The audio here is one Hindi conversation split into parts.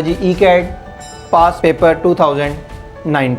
जी ई कैट पास पेपर 2009।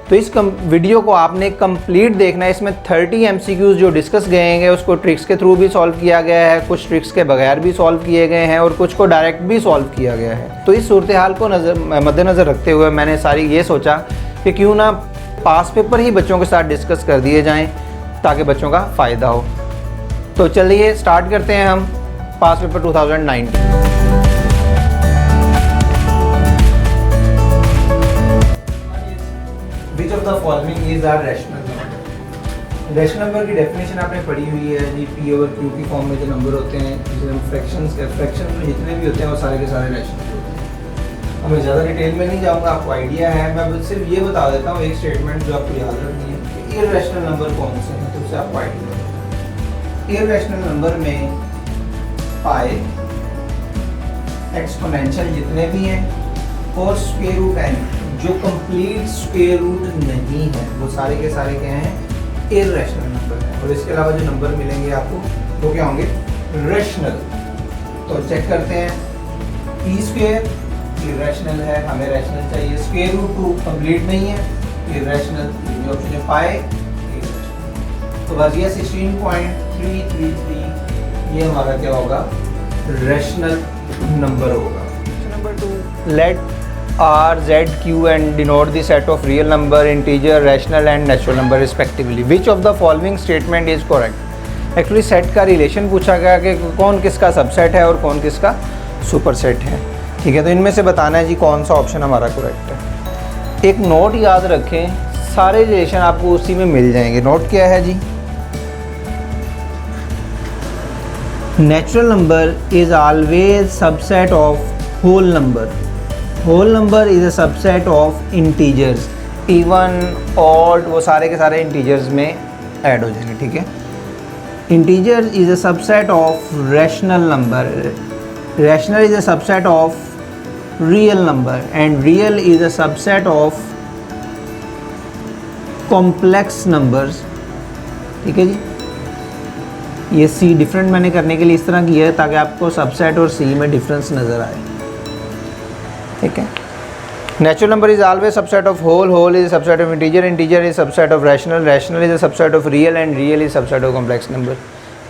तो इस वीडियो को आपने कंप्लीट देखना है। इसमें 30 MCQs जो डिस्कस गए हैं उसको ट्रिक्स के थ्रू भी सॉल्व किया गया है, कुछ ट्रिक्स के बगैर भी सॉल्व किए गए हैं और कुछ को डायरेक्ट भी सॉल्व किया गया है। तो इस सूरत हाल को मद्देनज़र रखते हुए मैंने सारी ये सोचा कि क्यों ना पास पेपर ही बच्चों के साथ डिस्कस कर दिए जाएँ ताकि बच्चों का फ़ायदा हो। तो चलिए स्टार्ट करते हैं हम पास paper 2009। Which of the following is our rational number? Rational number की डेफिनेशन आपने पढ़ी हुई है जी। P over Q की फॉर्म में जो नंबर होते हैं, जिसे हम फ्रैक्शंस में जितने भी होते हैं वो सारे के सारे रैशनल होते हैं। अब मैं ज़्यादा डिटेल में नहीं जाऊँगा, आपको आइडिया है। मैं सिर्फ ये बता देता हूँ एक स्टेटमेंट जो आपको याद रखनी है कि इर्रेशनल नंबर कौन से हैं, तो उससे आपको आइडिया है। इर्रेशनल नंबर में पाई, एक्सपोनेंशियल जितने भी हैं और स्क्वायर रूट n जो कंप्लीट स्क्वायर रूट नहीं है वो सारे के सारे क्या हैं, इर्रेशनल नंबर हैं। और इसके अलावा जो नंबर मिलेंगे आपको वो क्या होंगे, रेशनल। तो चेक करते हैं। पी स्क्वायर इर्रेशनल है, हमें रैशनल चाहिए। स्क्वायर रूट 2 कंप्लीट नहीं है, इर्रेशनल। ये ऑप्शन है पाई। तो बस ये 16.333 ये हमारा क्या होगा, रेशनल नंबर होगा। Number 2, let R, Z, Q and denote the set of real number, integer, rational and natural number respectively. Which of the following statement is correct? Actually set का रिलेशन पूछा गया कि कौन किसका सबसेट है और कौन किसका सुपरसेट है। ठीक है, तो इनमें से बताना है जी कौन सा ऑप्शन हमारा करेक्ट है। एक नोट याद रखें, सारे रिलेशन आपको उसी में मिल जाएंगे। नोट क्या है जी, natural number is always subset of whole number. Whole number is a subset of integers. Even, odd वो सारे के सारे इंटीजर्स में ऐड हो जाएंगे। ठीक है, integer is a subset of rational number. Rational is a subset of real number and real is a subset of complex numbers. ठीक है जी, ये सी डिफरेंट मैंने करने के लिए इस तरह किया है ताकि आपको सबसेट और सी में डिफरेंस नज़र आए। ठीक है, natural number is always subset of whole, whole is subset of integer, integer is subset of rational, rational is subset of real and real is subset of complex number.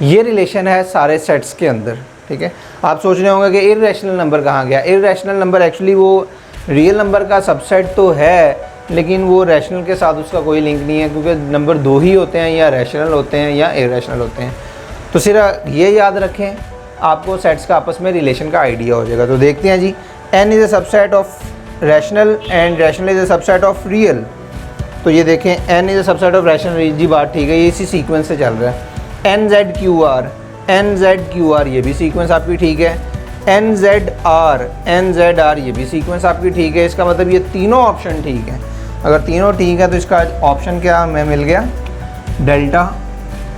ये रिलेशन है सारे सेट्स के अंदर। ठीक है, आप सोच रहे होंगे कि इर्रेशनल नंबर कहाँ गया। इर्रेशनल नंबर एक्चुअली वो रियल नंबर का सबसेट तो है लेकिन वो रैशनल के साथ उसका कोई लिंक नहीं है, क्योंकि नंबर दो ही होते हैं, या रैशनल होते हैं या इर्रेशनल होते हैं। तो सिर्फ ये याद रखें, आपको सेट्स का आपस में रिलेशन का आइडिया हो जाएगा। तो देखते हैं जी, n is a subset of rational and rational is a subset of real. तो ये देखें, n is a subset of rational जी, बात ठीक है, ये इसी सीक्वेंस से चल रहा है। n z q r ये भी सीक्वेंस आपकी ठीक है। n z r ये भी सीक्वेंस आपकी ठीक है। इसका मतलब ये तीनों ऑप्शन ठीक है। अगर तीनों ठीक है तो इसका ऑप्शन क्या हमें मिल गया, डेल्टा।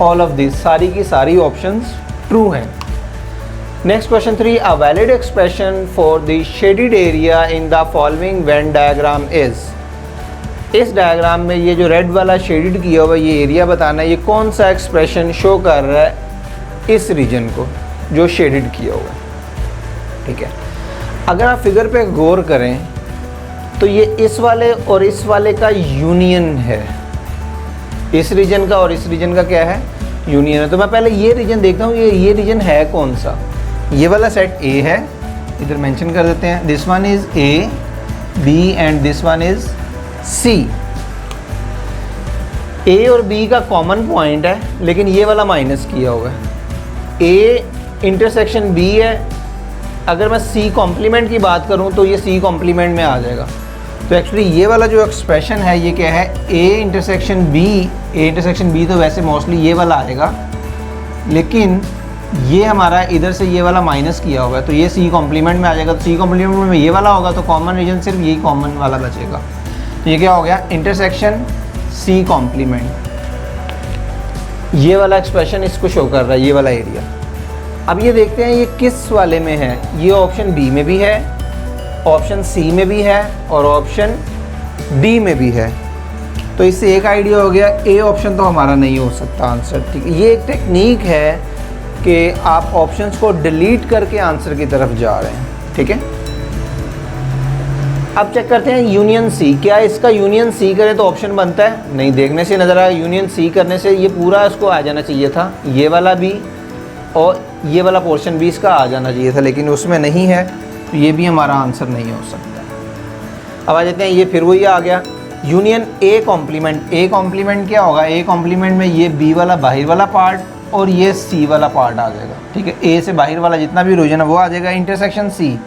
ऑल ऑफ दिस, सारी की सारी ऑप्शंस ट्रू हैं। Next question 3, a valid expression for the shaded area in the following Venn diagram is। इस डायग्राम में ये जो रेड वाला शेडेड किया हुआ ये एरिया बताना है, ये कौन सा एक्सप्रेशन शो कर रहा है इस रीजन को जो शेडेड किया हुआ है। ठीक है, अगर आप फिगर पे गौर करें तो ये इस वाले और इस वाले का यूनियन है। इस रीजन का और इस रीजन का क्या है, यूनियन है। तो मैं पहले ये रीजन देखता हूँ, ये रीजन है कौन सा। ये वाला सेट ए है, इधर मेंशन कर देते हैं। This one is A, B and this one is C. A और बी का कॉमन पॉइंट है लेकिन ये वाला माइनस किया हुआ है। ए इंटरसेक्शन बी है अगर मैं सी कॉम्प्लीमेंट की बात करूं तो ये सी कॉम्प्लीमेंट में आ जाएगा। तो एक्चुअली ये वाला जो एक्सप्रेशन है ये क्या है, ए इंटरसेक्शन बी तो वैसे मोस्टली ये वाला आएगा, लेकिन ये हमारा इधर से ये वाला माइनस किया होगा तो ये सी कॉम्प्लीमेंट में आ जाएगा। तो सी कॉम्प्लीमेंट में ये वाला होगा तो कॉमन रीजन सिर्फ यही कॉमन वाला बचेगा। तो ये क्या हो गया, इंटरसेक्शन सी कॉम्प्लीमेंट। ये वाला एक्सप्रेशन इसको शो कर रहा है, ये वाला एरिया। अब ये देखते हैं ये किस वाले में है। ये ऑप्शन बी में भी है, ऑप्शन सी में भी है और ऑप्शन डी में भी है। तो इससे एक आइडिया हो गया, ए ऑप्शन तो हमारा नहीं हो सकता आंसर। ठीक है, ये एक टेक्निक है कि आप ऑप्शंस को डिलीट करके आंसर की तरफ जा रहे हैं। ठीक है, अब चेक करते हैं यूनियन सी। क्या इसका यूनियन सी करें तो ऑप्शन बनता है? नहीं, देखने से नज़र आया यूनियन सी करने से ये पूरा इसको आ जाना चाहिए था, ये वाला भी और ये वाला पोर्शन भी इसका आ जाना चाहिए था, लेकिन उसमें नहीं है तो ये भी हमारा आंसर नहीं हो सकता। अब आ जाते हैं, ये फिर वही आ गया union A complement. A complement क्या होगा, ए कॉम्प्लीमेंट में ये बी वाला बाहर वाला पार्ट और ये सी वाला पार्ट आ जाएगा। ठीक है, ए से बाहर वाला जितना भी रीजन है वो आ जाएगा। इंटरसेक्शन सी,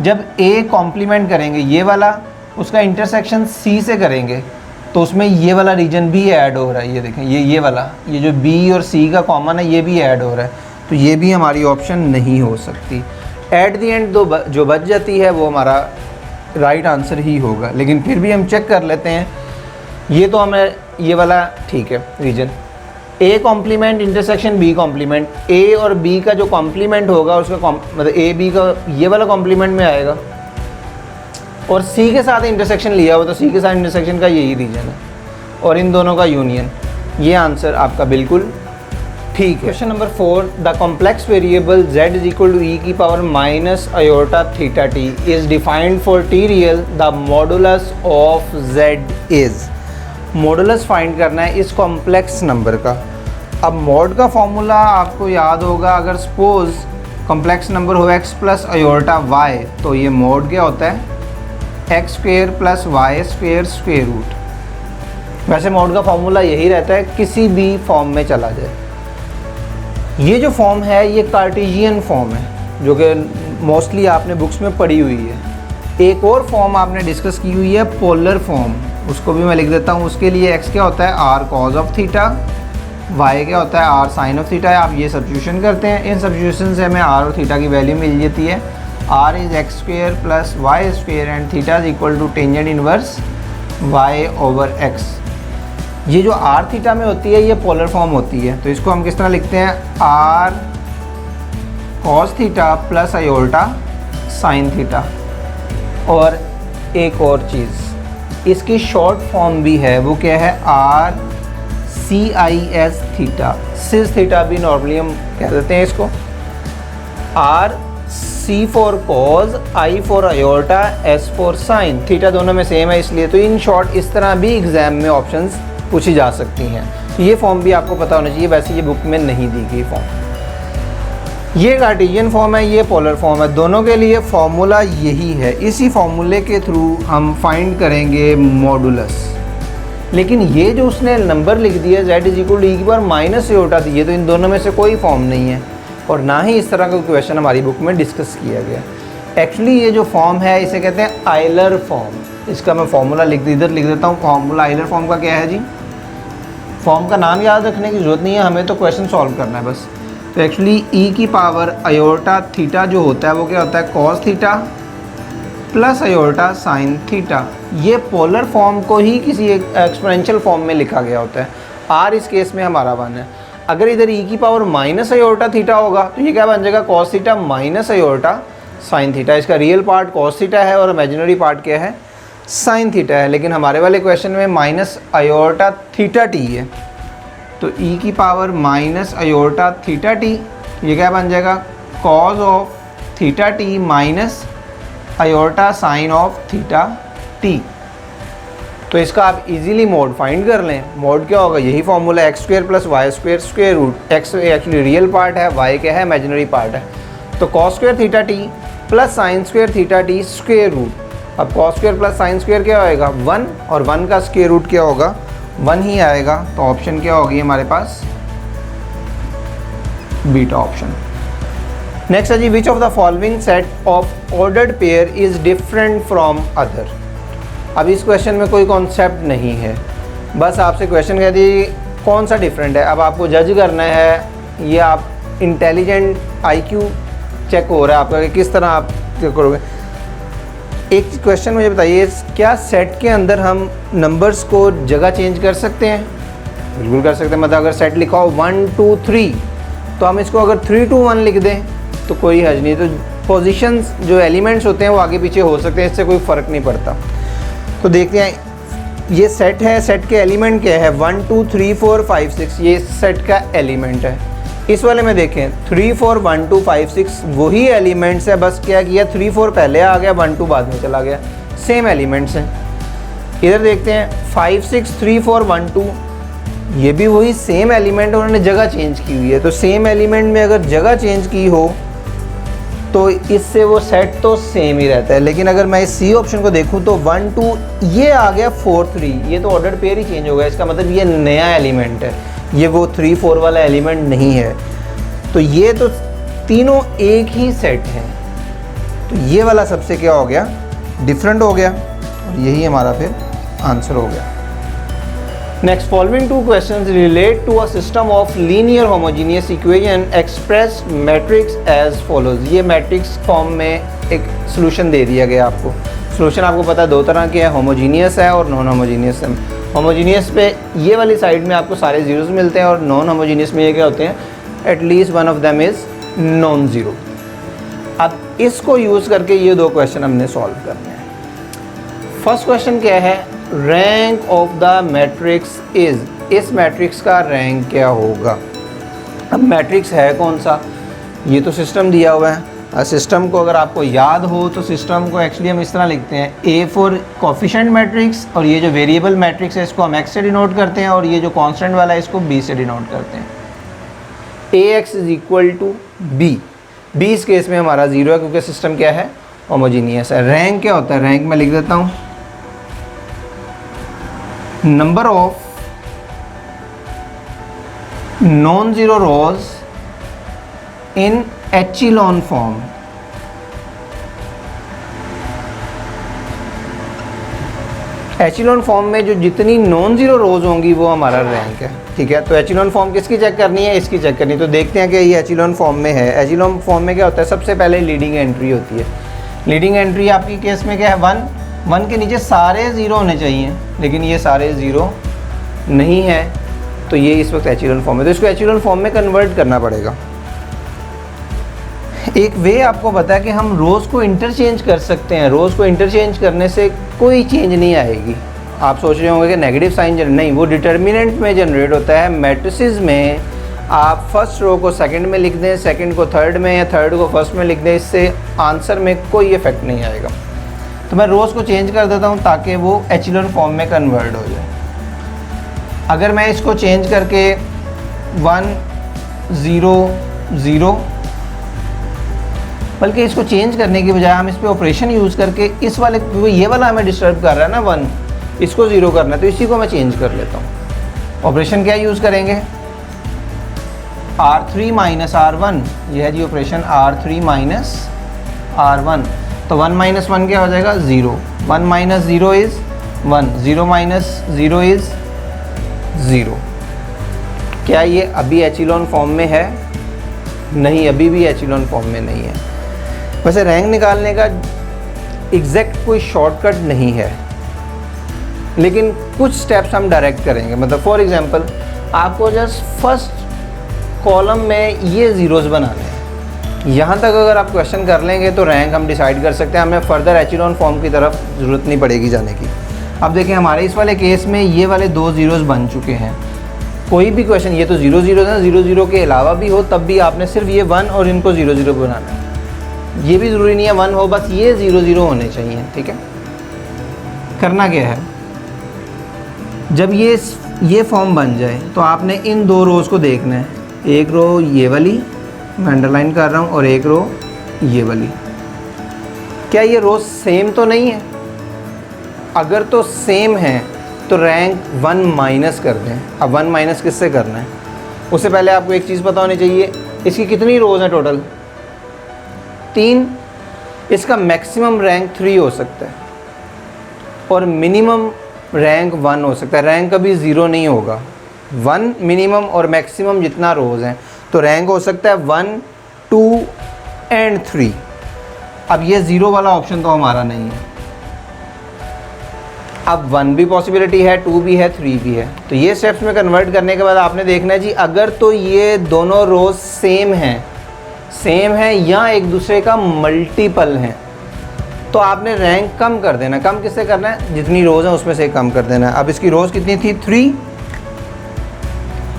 जब ए कॉम्प्लीमेंट करेंगे ये वाला, उसका इंटरसेक्शन सी से करेंगे तो उसमें ये वाला रीजन भी ऐड हो रहा है। ये देखें, ये वाला, ये जो बी और सी का कॉमन है ये भी ऐड हो रहा है, तो ये भी हमारी ऑप्शन नहीं हो सकती। एट दी एंड जो बच जाती है वो हमारा राइट आंसर ही होगा। लेकिन फिर भी हम चेक कर लेते हैं, ये तो हमें ये वाला ठीक है region. A complement intersection B complement, A और बी का जो कॉम्प्लीमेंट होगा उसका मतलब ए बी का ये वाला कॉम्प्लीमेंट में आएगा, और सी के साथ इंटरसेक्शन लिया हुआ तो सी के साथ इंटरसेक्शन का यही रीजन है, और इन दोनों का यूनियन। ये आंसर आपका बिल्कुल ठीक है। Question number 4, the complex variable z is equal to e की power minus iota theta t is defined for t real, the modulus of z is. Modulus find करना है इस कॉम्प्लेक्स नंबर का। अब मॉड का फॉर्मूला आपको याद होगा, अगर सपोज कॉम्प्लेक्स नंबर हो x प्लस अयोटा y तो ये मॉड क्या होता है, x square plus y square square root. वैसे मॉड का फॉर्मूला यही रहता है, किसी भी फॉर्म में चला जाए। ये जो फॉर्म है ये कार्टेशियन फॉर्म है जो कि मोस्टली आपने बुक्स में पढ़ी हुई है। एक और फॉर्म आपने डिस्कस की हुई है पोलर फॉर्म, उसको भी मैं लिख देता हूँ। उसके लिए एक्स क्या होता है r cos of theta, y क्या होता है आर साइन ऑफ थीटा है। आप ये सब्स्टिट्यूशन करते हैं, इन सब्स्टिट्यूशन से हमें आर और थीटा की वैल्यू मिल जाती है। R is x square plus y square and theta is equal to tangent inverse y over x. ये जो आर थीटा में होती है ये पोलर फॉर्म होती है, तो इसको हम किस तरह लिखते हैं, r cos theta plus iota sine theta. और एक और चीज़, इसकी शॉर्ट फॉर्म भी है, वो क्या है, r c i s theta. Cis theta भी नॉर्मली हम कह देते हैं इसको। R c for cos, i for iota, s for sine. Theta दोनों में सेम है इसलिए। तो इन शॉर्ट इस तरह भी एग्जाम में ऑप्शंस पूछी जा सकती हैं। तो ये फॉर्म भी आपको पता होना चाहिए, वैसे ये बुक में नहीं दी गई फॉर्म। ये कार्टेशियन फॉर्म है, ये पोलर फॉर्म है, दोनों के लिए फॉर्मूला यही है। इसी फॉर्मूले के थ्रू हम फाइंड करेंगे मॉडुलस। लेकिन ये जो उसने नंबर लिख दिया z is equal to e की पावर माइनस अयोटा दी है, तो इन दोनों में से कोई फॉर्म नहीं है और ना ही इस तरह का क्वेश्चन हमारी बुक में डिस्कस किया गया। एक्चुअली ये जो फॉर्म है इसे कहते हैं आइलर फॉर्म। इसका मैं फॉर्मूला इधर लिख देता हूँ। फॉर्मूला आइलर फॉर्म का क्या है जी, फॉर्म का नाम याद रखने की ज़रूरत नहीं है, हमें तो क्वेश्चन सॉल्व करना है बस। तो एक्चुअली ई की पावर अयोटा थीटा जो होता है वो क्या होता है, cos theta plus iota sine theta. ये पोलर फॉर्म को ही किसी एक एक्सपोनेंशियल फॉर्म में लिखा गया होता है। आर इस केस में हमारा 1 है। अगर इधर ई की पावर माइनस अयोटा थीटा होगा तो ये क्या बन जाएगा, cos theta minus iota sine theta. इसका रियल पार्ट कॉस थीटा है और इमेजिनरी पार्ट क्या है, साइन थीटा है। लेकिन हमारे वाले क्वेश्चन में माइनस अयोटा थीटा टी है, तो ई की power minus iota theta T, ये क्या बन जाएगा, cause of theta T minus iota sign of theta T. तो इसका आप इजीली मोड फाइंड कर लें। मोड क्या होगा, यही formula x square plus y square square root. X actually real part है, वाई क्या है, इमेजिनरी पार्ट है। तो cos square theta t plus sine square theta t square root. अब cos square plus sine square क्या होएगा, 1, और 1 का स्क्वेयर रूट क्या होगा, 1 ही आएगा। तो ऑप्शन क्या होगी हमारे पास, बीटा ऑप्शन। नेक्स्ट है जी, which of the following set of ordered pair is different from other. अब इस क्वेश्चन में कोई कॉन्सेप्ट नहीं है, बस आपसे क्वेश्चन कह दी कौन सा डिफरेंट है। अब आपको जज करना है, ये आप इंटेलिजेंट IQ चेक हो रहा है आपका कि किस तरह आप चेक करोगे। एक क्वेश्चन मुझे बताइए, क्या सेट के अंदर हम नंबर्स को जगह चेंज कर सकते हैं? बिल्कुल कर सकते हैं। मतलब अगर सेट लिखा हो 1 2 3 तो हम इसको अगर 3 2 1 लिख दें तो कोई हर्ज नहीं। तो पोजीशंस जो एलिमेंट्स होते हैं वो आगे पीछे हो सकते हैं, इससे कोई फ़र्क नहीं पड़ता। तो देखते हैं, ये सेट है, सेट के एलिमेंट क्या है? 1 2 3 4 5 6, ये सेट का एलिमेंट है। इस वाले में देखें 3 4 1 2 5 6 वही एलिमेंट्स है, बस क्या किया 3 4 पहले आ गया, 1 2 बाद में चला गया, सेम एलिमेंट्स हैं। इधर देखते हैं 5 6 3 4 1 2, ये भी वही सेम एलिमेंट, उन्होंने जगह चेंज की हुई है। तो सेम एलिमेंट में अगर जगह चेंज की हो तो इससे वो सेट तो सेम ही रहता है। लेकिन अगर मैं इस सी ऑप्शन को देखूं तो 1 2 ये आ गया 4 3, ये तो ऑर्डर पेयर ही चेंज हो गया। इसका मतलब ये नया एलिमेंट है, ये वो 3 4 वाला एलिमेंट नहीं है। तो ये तो तीनों एक ही सेट हैं, तो ये वाला सबसे क्या हो गया? डिफरेंट हो गया, और यही हमारा फिर आंसर हो गया। Next, following two questions relate to a system of linear homogeneous equation express matrix as follows. ये मैट्रिक्स फॉर्म में एक सोल्यूशन दे दिया गया आपको। सोल्यूशन आपको पता है दो तरह के हैं, होमोजीनियस है और नॉन होमोजीनियस है। होमोजीनियस पे ये वाली साइड में आपको सारे जीरोस मिलते हैं, और नॉन होमोजीनियस में ये क्या होते हैं? At least one of them is non zero. अब इसको यूज़ करके ये दो क्वेश्चन हमने सॉल्व करने हैं। फर्स्ट क्वेश्चन क्या है? Rank of the matrix is, इस मैट्रिक्स का रैंक क्या होगा? अब मैट्रिक्स है कौन सा? ये तो सिस्टम दिया हुआ है। सिस्टम को अगर आपको याद हो तो सिस्टम को एक्चुअली हम इस तरह लिखते हैं, A फॉर कोफिशिएंट मैट्रिक्स, और ये जो वेरिएबल मैट्रिक्स है इसको हम x से डिनोट करते हैं, और ये जो कांस्टेंट वाला है इसको b से डिनोट करते हैं। ax is equal to b, b इस केस में हमारा 0 है क्योंकि सिस्टम क्या है? होमोजीनियस है। रैंक क्या होता है? रैंक में लिख देता हूँ, number of non zero rows in echelon form. Echelon form में जो जितनी नॉन ज़ीरो रोज होंगी वो हमारा रैंक है। ठीक है, तो एचिलॉन फॉर्म किसकी चेक करनी है? इसकी चेक करनी है। तो देखते हैं कि ये एचिलॉन फॉर्म में है। एचिलॉन फॉर्म में क्या होता है? सबसे पहले लीडिंग एंट्री होती है। लीडिंग एंट्री आपकी केस में क्या है? 1 के नीचे सारे ज़ीरो होने चाहिए, लेकिन ये सारे ज़ीरो नहीं है, तो ये इस वक्त एचिलॉन फॉर्म है। तो इसको एचिलॉन फॉर्म में कन्वर्ट करना पड़ेगा। एक वे आपको पता है कि हम रोज़ को इंटरचेंज कर सकते हैं। रोज़ को इंटरचेंज करने से कोई चेंज नहीं आएगी। आप सोच रहे होंगे कि नेगेटिव साइन नहीं, वो डिटर्मिनेंट में जनरेट होता है। मैट्रिसेस में आप फर्स्ट रो को सेकंड में लिख दें, सेकंड को थर्ड में, या थर्ड को फर्स्ट में लिख दें, इससे आंसर में कोई इफेक्ट नहीं आएगा। तो मैं रोज़ को चेंज कर देता हूँ ताकि वो एचिलॉन फॉर्म में कन्वर्ट हो जाए। अगर मैं इसको चेंज करके 1 0 0, बल्कि इसको चेंज करने की बजाय हम इस पर ऑपरेशन यूज़ करके इस वाले, क्योंकि ये वाला हमें डिस्टर्ब कर रहा है ना 1, इसको 0 करना है, तो इसी को मैं चेंज कर लेता हूँ। ऑपरेशन क्या यूज़ करेंगे? R3 माइनस R1, यह है जी ऑपरेशन R3 माइनस R1। तो 1 माइनस 1 क्या हो जाएगा? 0। 1 माइनस 0 इज़ 1, 0 माइनस 0 इज़ 0। क्या ये अभी एचिलॉन फॉर्म में है? नहीं, अभी भी एचिलॉन फॉर्म में नहीं है। वैसे रैंक निकालने का एग्जैक्ट कोई शॉर्टकट नहीं है, लेकिन कुछ स्टेप्स हम डायरेक्ट करेंगे। मतलब फॉर एग्जांपल आपको जस्ट फर्स्ट कॉलम में ये ज़ीरोज़ बनाने हैं। यहाँ तक अगर आप क्वेश्चन कर लेंगे तो रैंक हम डिसाइड कर सकते हैं। हमें फर्दर एचिलॉन फॉर्म की तरफ ज़रूरत नहीं पड़ेगी जाने की। अब देखें, हमारे इस वाले केस में ये वाले 2 ज़ीरोज़ बन चुके हैं। कोई भी क्वेश्चन, ये तो 0 0 है, 0 0 के अलावा भी हो तब भी आपने सिर्फ ये 1 और इनको 0 0 बनाना है। ये भी ज़रूरी नहीं है 1 हो, बस ये 0 0 होने चाहिए। ठीक है, करना क्या है? जब ये फॉर्म बन जाए तो आपने इन 2 रोज़ को देखना है। एक रो ये वाली मैं अंडरलाइन कर रहा हूँ, और एक रो ये वाली। क्या ये रोज़ सेम तो नहीं है? अगर तो सेम है तो रैंक 1 माइनस कर दें। अब 1 माइनस किससे करना है? उससे पहले आपको एक चीज़ पता होनी चाहिए, इसकी कितनी रोज़ हैं टोटल? 3, इसका मैक्सिमम रैंक 3 हो सकता है और मिनिमम रैंक 1 हो सकता है। रैंक कभी 0 नहीं होगा। 1 मिनिमम और मैक्सिमम जितना रोज़ हैं, तो रैंक हो सकता है 1, 2 एंड 3। अब ये 0 वाला ऑप्शन तो हमारा नहीं है। अब 1 भी पॉसिबिलिटी है, 2 भी है, 3 भी है। तो ये स्टेप्स में कन्वर्ट करने के बाद आपने देखना है जी, अगर तो ये दोनों रोज़ सेम हैं या एक दूसरे का मल्टीपल हैं, तो आपने रैंक कम कर देना। कम किससे करना है? जितनी रोज़ हैं उसमें से कम कर देना है। अब इसकी रोज़ कितनी थी? 3,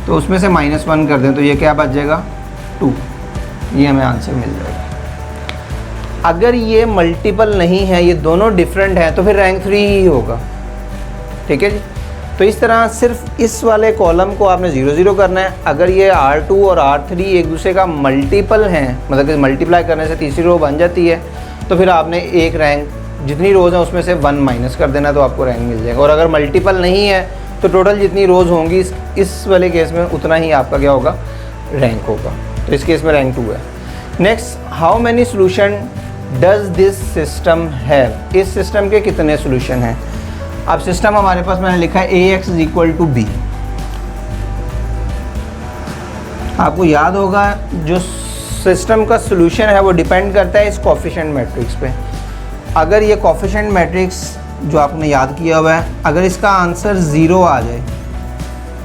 तो उसमें से -1 कर दें, तो ये क्या बच जाएगा? 2। ये हमें आंसर मिल जाएगा। अगर ये मल्टीपल नहीं है, ये दोनों डिफरेंट हैं, तो फिर रैंक 3 ही होगा। ठीक है जी। तो इस तरह सिर्फ इस वाले कॉलम को आपने 0 0 करना है। अगर ये R2 और R3 एक दूसरे का मल्टीपल हैं, मतलब कि मल्टीप्लाई करने से तीसरी रो बन जाती है, तो फिर आपने एक रैंक, जितनी रोज़ हैं उसमें से 1 माइनस कर देना, तो आपको रैंक मिल जाएगा। और अगर मल्टीपल नहीं है तो टोटल जितनी रोज़ होंगी इस वाले केस में उतना ही आपका क्या होगा? रैंक होगा। तो इस केस में रैंक 2 है। Next, how many solution does this system have? इस सिस्टम के कितने सोल्यूशन हैं? अब सिस्टम हमारे पास मैंने लिखा है AX = B। आपको याद होगा जो सिस्टम का सोल्यूशन है वो डिपेंड करता है इस कोफिशिएंट मैट्रिक्स पे। अगर ये कोफिशिएंट मैट्रिक्स जो आपने याद किया हुआ है, अगर इसका आंसर 0 आ जाए,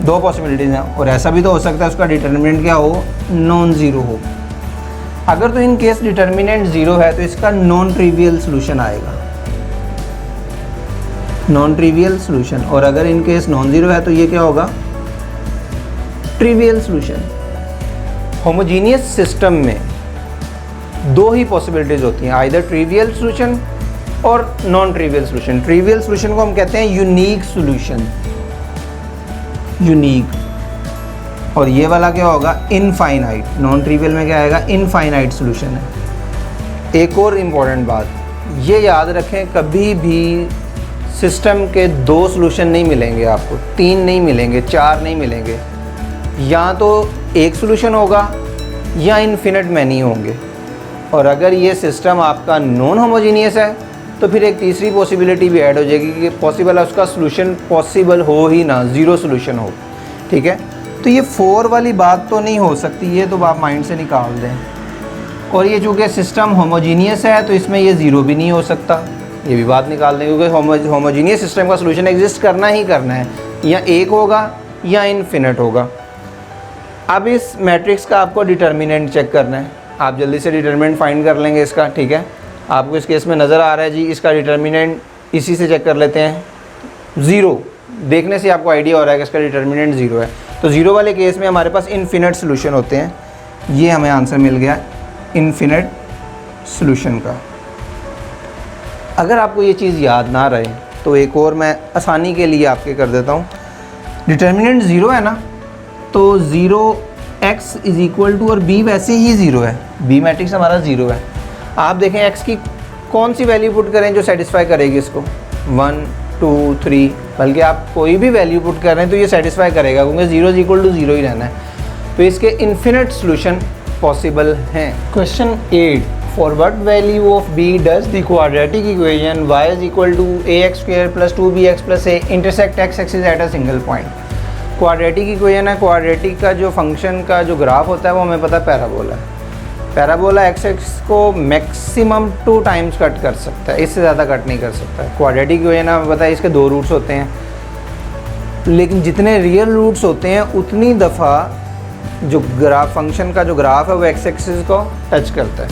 2 पॉसिबिलिटीज़ हैं, और ऐसा भी तो हो सकता है उसका डिटर्मिनेंट क्या हो? नॉन ज़ीरो हो। अगर तो इन केस डिटर्मिनेंट 0 है तो इसका नॉन ट्रिवियल सोल्यूशन आएगा, नॉन ट्रिवियल सोल्यूशन। और अगर इन केस नॉन ज़ीरो है तो ये क्या होगा? Trivial solution. होमोजीनियस सिस्टम में 2 ही पॉसिबिलिटीज़ होती हैं, आइदर ट्रिवियल सोल्यूशन और non trivial solution. Trivial solution को हम कहते हैं यूनिक सोल्यूशन, यूनिक। और ये वाला क्या होगा? इनफाइनाइट। नॉन ट्रिवियल में क्या आएगा? इनफाइनाइट सोल्यूशन है। एक और इम्पॉर्टेंट बात, ये याद रखें, कभी भी सिस्टम के 2 सोल्यूशन नहीं मिलेंगे आपको, 3 नहीं मिलेंगे, 4 नहीं मिलेंगे। या तो एक सोल्यूशन होगा या इन्फिनिट मैनी होंगे। और अगर ये सिस्टम आपका नॉन होमोजीनियस है तो फिर एक तीसरी पॉसिबिलिटी भी ऐड हो जाएगी कि पॉसिबल है उसका सोल्यूशन पॉसिबल हो ही ना, 0 सोल्यूशन हो। ठीक है, तो ये 4 वाली बात तो नहीं हो सकती, ये तो आप माइंड से निकाल दें। और ये चूँकि सिस्टम होमोजीनियस है तो इसमें ये 0 भी नहीं हो सकता, ये भी बात निकाल दें, क्योंकि होमोजीनियस सिस्टम का सोल्यूशन एग्जिस्ट करना ही करना है, या एक होगा या इन्फिनिट होगा। अब इस मैट्रिक्स का आपको डिटर्मिनेंट चेक करना है। आप जल्दी से डिटर्मिनेंट फाइंड कर लेंगे इसका। ठीक है, आपको इस केस में नज़र आ रहा है जी, इसका डिटर्मिनेंट इसी से चेक कर लेते हैं। 0 देखने से आपको आइडिया हो रहा है कि इसका डिटर्मिनेंट 0 है। तो 0 वाले केस में हमारे पास इन्फिनिट सोल्यूशन होते हैं। ये हमें आंसर मिल गया इन्फिनिट सोल्यूशन का। अगर आपको ये चीज़ याद ना रहे तो एक और मैं आसानी के लिए आपके कर देता हूँ। डिटर्मिनेंट 0 है ना, तो 0x = और b वैसे ही 0 है, b मैट्रिक्स हमारा 0 है। आप देखें x की कौन सी वैल्यू पुट करें जो सेटिस्फाई करेगी इसको, 1, 2, 3, बल्कि आप कोई भी वैल्यू पुट कर रहे हैं तो ये सेटिस्फाई करेगा, क्योंकि 0 = 0 ही रहना है। तो इसके इन्फिनिट सोल्यूशन पॉसिबल हैं। Question 8, for what value of b does the quadratic equation y = ax² + 2bx + a intersect x axis at a single point. Quadratic equation है, क्वाड्रेटिक का जो फंक्शन का जो ग्राफ होता है वो हमें पता है पैराबोला है। पैराबोला एक्स एक्सिस को मैक्सिमम 2 टाइम्स कट कर सकता है, इससे ज़्यादा कट नहीं कर सकता है। क्वाड्रेटिक इक्वेशन हमें पता है इसके 2 रूट्स होते हैं, लेकिन जितने रियल रूट्स होते हैं उतनी दफ़ा जो ग्राफ फंक्शन का जो ग्राफ है वो एक्स एक्सिस को टच करता है।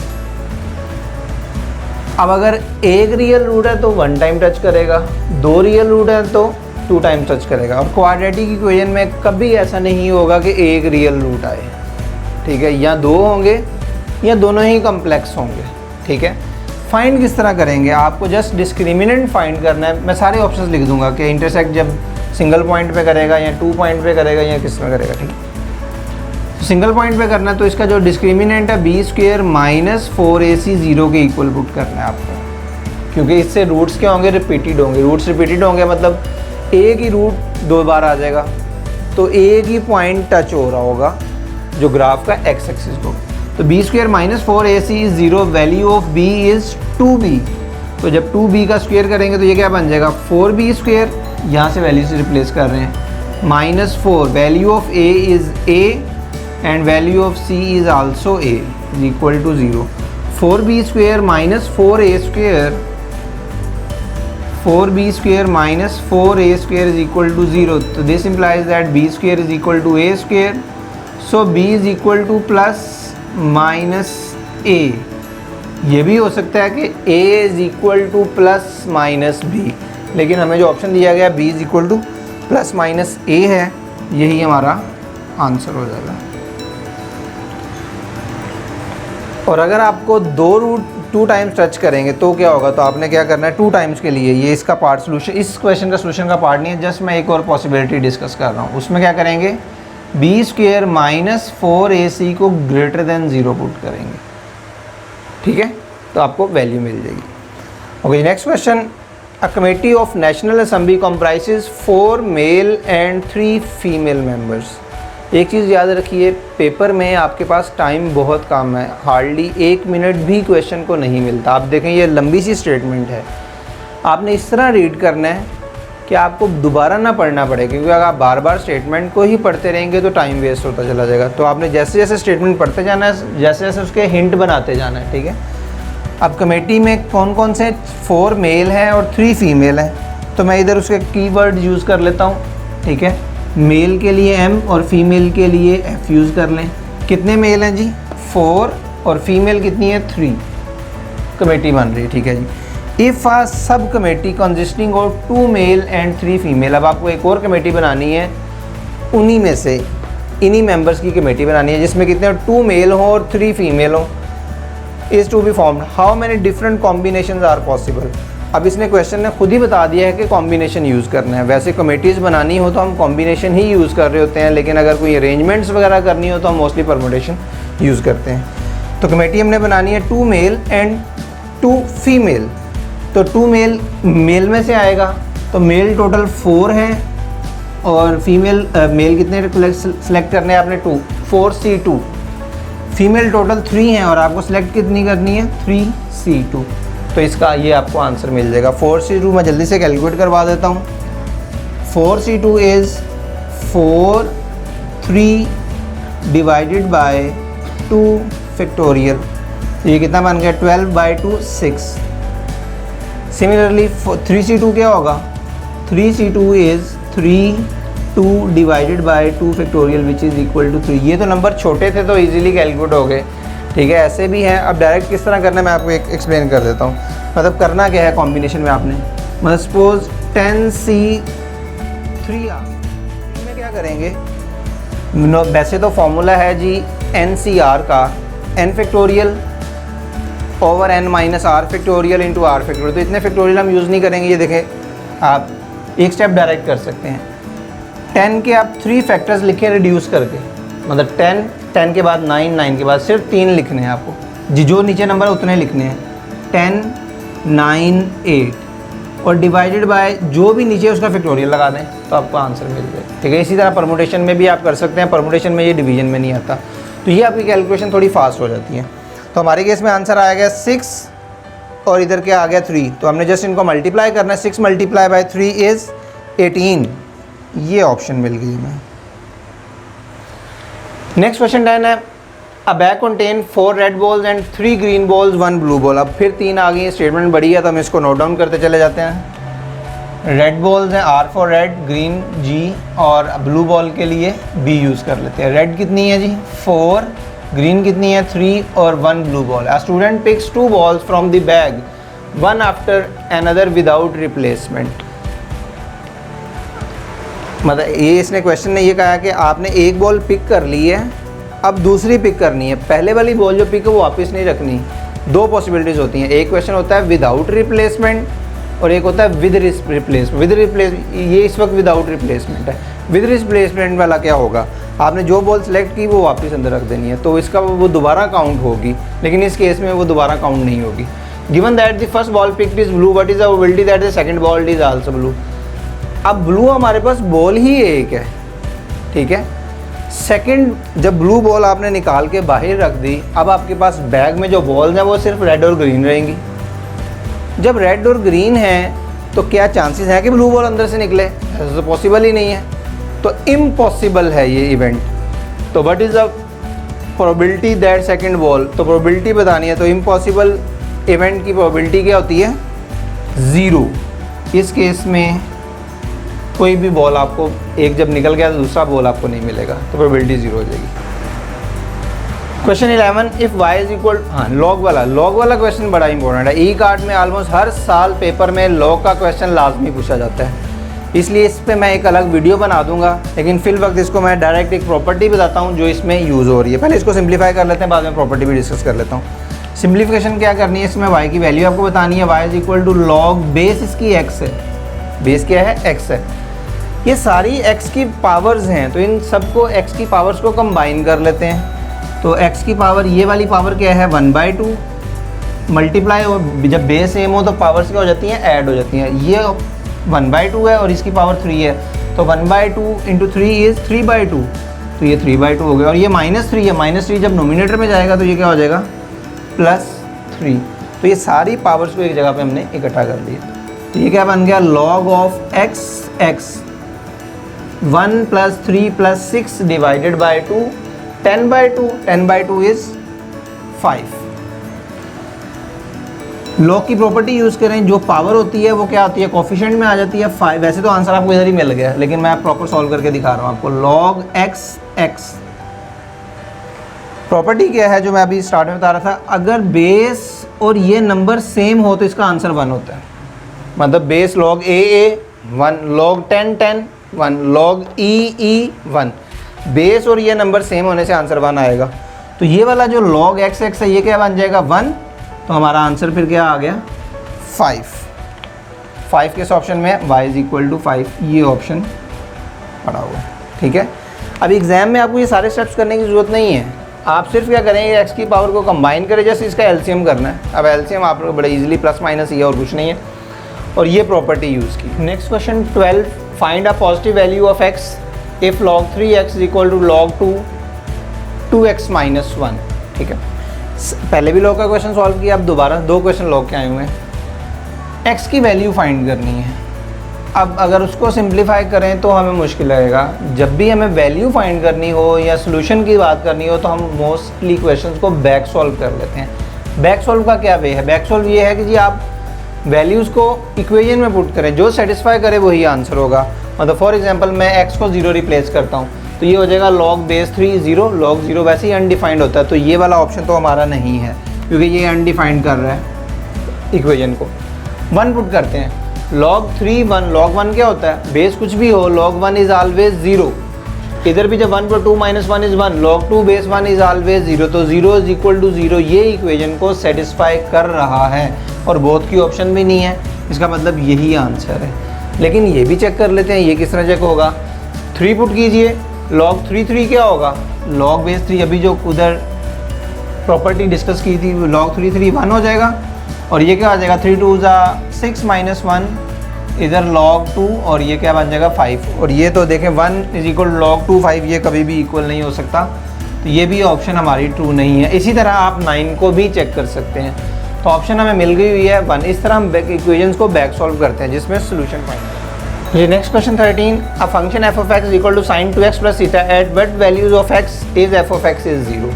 अब अगर एक रियल रूट है तो 1 टाइम टच करेगा, 2 रियल रूट है तो 2 टाइम टच करेगा। और क्वाड्रेटिक इक्वेशन में कभी ऐसा नहीं होगा कि एक रियल रूट आए। ठीक है, या 2 होंगे या दोनों ही कम्प्लेक्स होंगे। ठीक है, फाइंड किस तरह करेंगे? आपको जस्ट डिस्क्रिमिनेंट फाइंड करना है। मैं सारे ऑप्शंस लिख दूंगा कि इंटरसेक्ट जब सिंगल पॉइंट पे करेगा या 2 पॉइंट पे करेगा या किस में करेगा। ठीक है, सिंगल पॉइंट पे करना है तो इसका जो डिस्क्रिमिनेंट है b² - 4ac 0 के इक्वल पुट करना है आपको, क्योंकि इससे रूट्स क्या होंगे? रिपीटेड होंगे। रूट्स रिपीटेड होंगे मतलब एक ही रूट 2 बार आ जाएगा, तो एक ही पॉइंट टच हो रहा होगा जो ग्राफ का एक्स एक्सिस को। तो b square minus 4ac is 0, value of b is 2b। तो जब 2b का स्क्वेयर करेंगे तो ये क्या बन जाएगा 4b स्क्वेयर, यहाँ से वैल्यू से रिप्लेस कर रहे हैं, minus 4, value of a is a and value of c is also a is equal to 0। 4b square minus 4a square, 4b square minus 4a square is equal to 0। तो this implies that b square is equal to a square, so b is equal to plus minus a। ये भी हो सकता है कि a is equal to plus minus b, लेकिन हमें जो ऑप्शन दिया गया b is equal to plus minus a है, यही हमारा आंसर हो जाएगा। और अगर आपको दो रूट 2 टाइम्स टच करेंगे तो क्या होगा, तो आपने क्या करना है 2 टाइम्स के लिए, ये इसका पार्ट सोल्यूशन, इस क्वेश्चन का सोल्यूशन का पार्ट नहीं है, जस्ट मैं एक और पॉसिबिलिटी डिस्कस कर रहा हूँ। उसमें क्या करेंगे, बी स्क्वेयर माइनस 4ac को ग्रेटर देन 0 पुट करेंगे, ठीक है, तो आपको वैल्यू मिल जाएगी। Okay, next question, a committee of national assembly comprises 4 mail and 3 female members. एक चीज़ याद रखिए, पेपर में आपके पास टाइम बहुत कम है, हार्डली 1 मिनट भी क्वेश्चन को नहीं मिलता। आप देखें ये लंबी सी स्टेटमेंट है, आपने इस तरह रीड करना है कि आपको दोबारा ना पढ़ना पड़े, क्योंकि अगर आप बार बार स्टेटमेंट को ही पढ़ते रहेंगे तो टाइम वेस्ट होता चला जाएगा। तो आपने जैसे जैसे स्टेटमेंट पढ़ते जाना है, जैसे जैसे उसके हिंट बनाते जाना है, ठीक है। अब कमेटी में कौन कौन से 4 मेल हैं और 3 फीमेल हैं, तो मैं इधर उसके कीवर्ड यूज़ कर लेता हूँ, ठीक है। मेल के लिए m और फीमेल के लिए f यूज़ कर लें। कितने मेल हैं जी 4, और फीमेल कितनी है 3, कमेटी बन रही है, ठीक है जी। If a subcommittee consisting of 2 male and 3 female, अब आपको एक और कमेटी बनानी है, उन्हीं में से इन्हीं मेंबर्स की कमेटी बनानी है जिसमें कितने 2 मेल हों और 3 फीमेल हों, is to be formed, how many different combinations are possible. अब इसने क्वेश्चन ने खुद ही बता दिया है कि कॉम्बिनेशन यूज़ करना है। वैसे कमेटीज़ बनानी हो तो हम कॉम्बिनेशन ही यूज़ कर रहे होते हैं, लेकिन अगर कोई अरेंजमेंट्स वगैरह करनी हो तो हम मोस्टली परमुटेशन यूज़ करते हैं। तो कमेटी हमने बनानी है 2 मेल एंड 2 फीमेल। तो 2 मेल में से आएगा, तो मेल टोटल 4 है और फीमेल मेल कितने सेलेक्ट करने हैं आपने 2, 4c2। फीमेल टोटल 3 हैं और आपको सेलेक्ट कितनी करनी है 3c2। तो इसका ये आपको आंसर मिल जाएगा 4c2। मैं जल्दी से कैलकुलेट करवा देता हूँ। 4c2 is 4 3 divided by 2 factorial, ये कितना बन गया 12/2 6। सिमिलरली 3c2 क्या होगा, 3c2 is 3 2 divided by 2 factorial which is equal to 3। ये तो नंबर छोटे थे तो इजीली कैलकुलेट हो गए, ठीक है। ऐसे भी हैं, अब डायरेक्ट किस तरह करना है मैं आपको एक एक्सप्लेन कर देता हूँ। मतलब करना क्या है कॉम्बिनेशन में आपने, मतलब सपोज 10c3 में क्या करेंगे, वैसे तो फॉर्मूला है जी NCR का n factorial over n minus r factorial into r factorial. तो इतने फैक्टोरियल हम यूज़ नहीं करेंगे। ये देखें आप एक स्टेप डायरेक्ट कर सकते हैं, 10 के आप 3 फैक्टर्स लिखें रिड्यूस करके, मतलब 10 के बाद 9, 9 के बाद सिर्फ 3 लिखने हैं आपको, जो नीचे नंबर है उतने लिखने हैं, 10 9 8 और डिवाइडेड बाय जो भी नीचे उसका फैक्टोरियल लगा दें तो आपको आंसर मिल जाए, ठीक है। इसी तरह परमुटेशन में भी आप कर सकते हैं, परमुटेशन में ये डिवीजन में नहीं आता, तो ये आपकी कैलकुलेशन थोड़ी फास्ट हो जाती है। तो हमारे केस में आंसर आ गया 6 और इधर क्या आ गया 3, तो हमने जस्ट इनको मल्टीप्लाई करना है। 6 मल्टीप्लाई बाय 3 इज़ 18, ये ऑप्शन मिल गई हमें। नेक्स्ट क्वेश्चन 10 है, अ bag contain 4 red balls and 3 green balls 1 blue ball. अब फिर 3 आ गई, स्टेटमेंट बड़ी है तो हम इसको नोट डाउन करते चले जाते हैं। रेड बॉल्स हैं R for red, green G और ब्लू बॉल के लिए B यूज़ कर लेते हैं। रेड कितनी है जी 4, ग्रीन कितनी है 3 और 1 blue ball. A student picks 2 balls from the bag, one after another without replacement. मतलब ये इसने क्वेश्चन ने ये कहा कि आपने एक बॉल पिक कर ली है, अब दूसरी पिक करनी है। पहले वाली बॉल जो पिक है वो वापस नहीं रखनी। 2 पॉसिबिलिटीज़ होती हैं, एक क्वेश्चन होता है विदाउट रिप्लेसमेंट और एक होता है विद रिप्लेसमेंट। ये इस वक्त विदाउट रिप्लेसमेंट है। विद रिप्लेसमेंट वाला क्या होगा, आपने जो बॉल सेलेक्ट की वो वापस अंदर रख देनी है, तो इसका वो दोबारा काउंट होगी, लेकिन इस केस में वो दोबारा काउंट नहीं होगी। Given that the first ball picked is blue, what is the probability that the second ball is also blue. अब ब्लू हमारे पास बॉल ही एक है, ठीक है। सेकंड, जब ब्लू बॉल आपने निकाल के बाहर रख दी, अब आपके पास बैग में जो बॉल्स हैं वो सिर्फ रेड और ग्रीन रहेंगी। जब रेड और ग्रीन है तो क्या चांसेस हैं कि ब्लू बॉल अंदर से निकले? ऐसा तो पॉसिबल ही नहीं है, तो इम्पॉसिबल है ये इवेंट। तो what is the probability that second ball, तो प्रोबेबिलिटी बतानी है, तो इम्पॉसिबल इवेंट की प्रोबेबिलिटी क्या होती है? 0। इस केस में कोई भी बॉल आपको, एक जब निकल गया तो दूसरा बॉल आपको नहीं मिलेगा, तो प्रोबेबिलिटी 0 हो जाएगी। Question 11, if y is equal, हाँ लॉग वाला क्वेश्चन बड़ा इंपॉर्टेंट है। ई कार्ड में ऑलमोस्ट हर साल पेपर में लॉग का क्वेश्चन लाजमी पूछा जाता है, इसलिए इस पे मैं एक अलग वीडियो बना दूंगा, लेकिन फिल वक्त इसको मैं डायरेक्ट एक प्रॉपर्टी बताता हूँ जो इसमें यूज़ हो रही है। पहले इसको सिंप्लीफाई कर लेते हैं, बाद में प्रॉपर्टी भी डिस्कस कर लेता हूँ। सिंप्लीफिकेशन क्या करनी है, इसमें y की वैल्यू आपको बतानी है। y is equal to log base, इसकी x है, बेस क्या है? x है। ये सारी x की पावर्स हैं, तो इन सबको x की पावर्स को कंबाइन कर लेते हैं। तो x की पावर, ये वाली पावर क्या है? 1/2 मल्टीप्लाई, और जब बेस सेम हो तो पावर्स क्या हो जाती हैं? ऐड हो जाती हैं। ये 1/2 है और इसकी पावर 3 है, तो 1/2 इंटू 3 इज़ 3/2, तो ये 3/2 हो गया। और ये -3 है, -3 जब नोमिनेटर में जाएगा तो ये क्या हो जाएगा? +3। तो ये सारी पावर्स को एक जगह पे हमने इकट्ठा कर दिया। तो ये क्या बन गया? Log of x 1 + 3 + 6 divided by 2, 10/2, 10/2 is 5। Log की प्रॉपर्टी यूज़ करें, जो पावर होती है वो क्या होती है? कोफिशिएंट में आ जाती है 5। वैसे तो आंसर आपको इधर ही मिल गया, लेकिन मैं प्रॉपर सॉल्व करके दिखा रहा हूँ आपको। लॉग x प्रॉपर्टी क्या है जो मैं अभी स्टार्ट में बता रहा था, अगर बेस और ये नंबर सेम हो तो इसका आंसर 1 होता है। मतलब base log a 1, log 10 1, log e 1। Base और ये नंबर सेम होने से आंसर 1 आएगा। तो ये वाला जो लॉग x है ये क्या बन जाएगा? 1। तो हमारा आंसर फिर क्या आ गया? 5 किस ऑप्शन में है? y इज इक्वल टू 5, ये ऑप्शन पड़ा हुआ है। ठीक है, अब एग्जाम में आपको ये सारे स्टेप्स करने की ज़रूरत नहीं है। आप सिर्फ क्या करेंगे? x की पावर को कंबाइन करें, जैसे इसका एलसीएम करना है। अब एलसीएम आप लोग बड़े इजीली +- ये और कुछ नहीं है, और ये प्रॉपर्टी यूज़ की। Next question 12, find a positive value of x if log 3x is equal to log 2x - 1। ठीक है, पहले भी लॉग का क्वेश्चन सॉल्व किया, अब दोबारा 2 क्वेश्चन लॉग के आए हुए हैं। x की वैल्यू फाइंड करनी है। अब अगर उसको सिंप्लीफाई करें तो हमें मुश्किल लगेगा। जब भी हमें वैल्यू फाइंड करनी हो या सोल्यूशन की बात करनी हो तो हम मोस्टली क्वेश्चंस को बैक सॉल्व कर लेते हैं। बैक सॉल्व का क्या वे है? बैक सॉल्व ये है कि जी आप वैल्यूज़ को इक्वेशन में पुट करें, जो सेटिस्फाई करे वही आंसर होगा। मतलब फॉर एग्जांपल मैं x को 0 रिप्लेस करता हूँ तो ये हो जाएगा log बेस 3 0, log 0 वैसे ही अनडिफाइंड होता है, तो ये वाला ऑप्शन तो हमारा नहीं है क्योंकि ये अनडिफाइंड कर रहा है इक्वेशन को। 1 पुट करते हैं, log 3 1, log 1 क्या होता है? बेस कुछ भी हो, log 1 इज़ ऑलवेज 0। इधर भी जब 1 + 2 - 1 is 1, log 2 base 1 is always 0, तो 0 इज इक्वल टू 0 ये इक्वेशन को सेटिस्फाई कर रहा है और बोथ की ऑप्शन भी नहीं है, इसका मतलब यही आंसर है। लेकिन ये भी चेक कर लेते हैं, ये किस तरह चेक होगा? 3 पुट कीजिए, log 3 क्या होगा? log बेस 3, अभी जो उधर प्रॉपर्टी डिस्कस की थी, log 3 1 हो जाएगा, और ये क्या आ जाएगा? 3 2 6 - 1, इधर log 2, और ये क्या बन जाएगा? 5। और ये तो देखें 1 इज इक्वल log 2 5, ये कभी भी इक्वल नहीं हो सकता, तो ये भी ऑप्शन हमारी ट्रू नहीं है। इसी तरह आप 9 को भी चेक कर सकते हैं, तो ऑप्शन हमें मिल गई हुई है 1। इस तरह हम इक्वेशंस को बैक सॉल्व करते हैं जिसमें सोल्यूशन फाइंड। ये next question 13, a function f of x is equal to sin 2x + theta at what values of x is f of x is 0।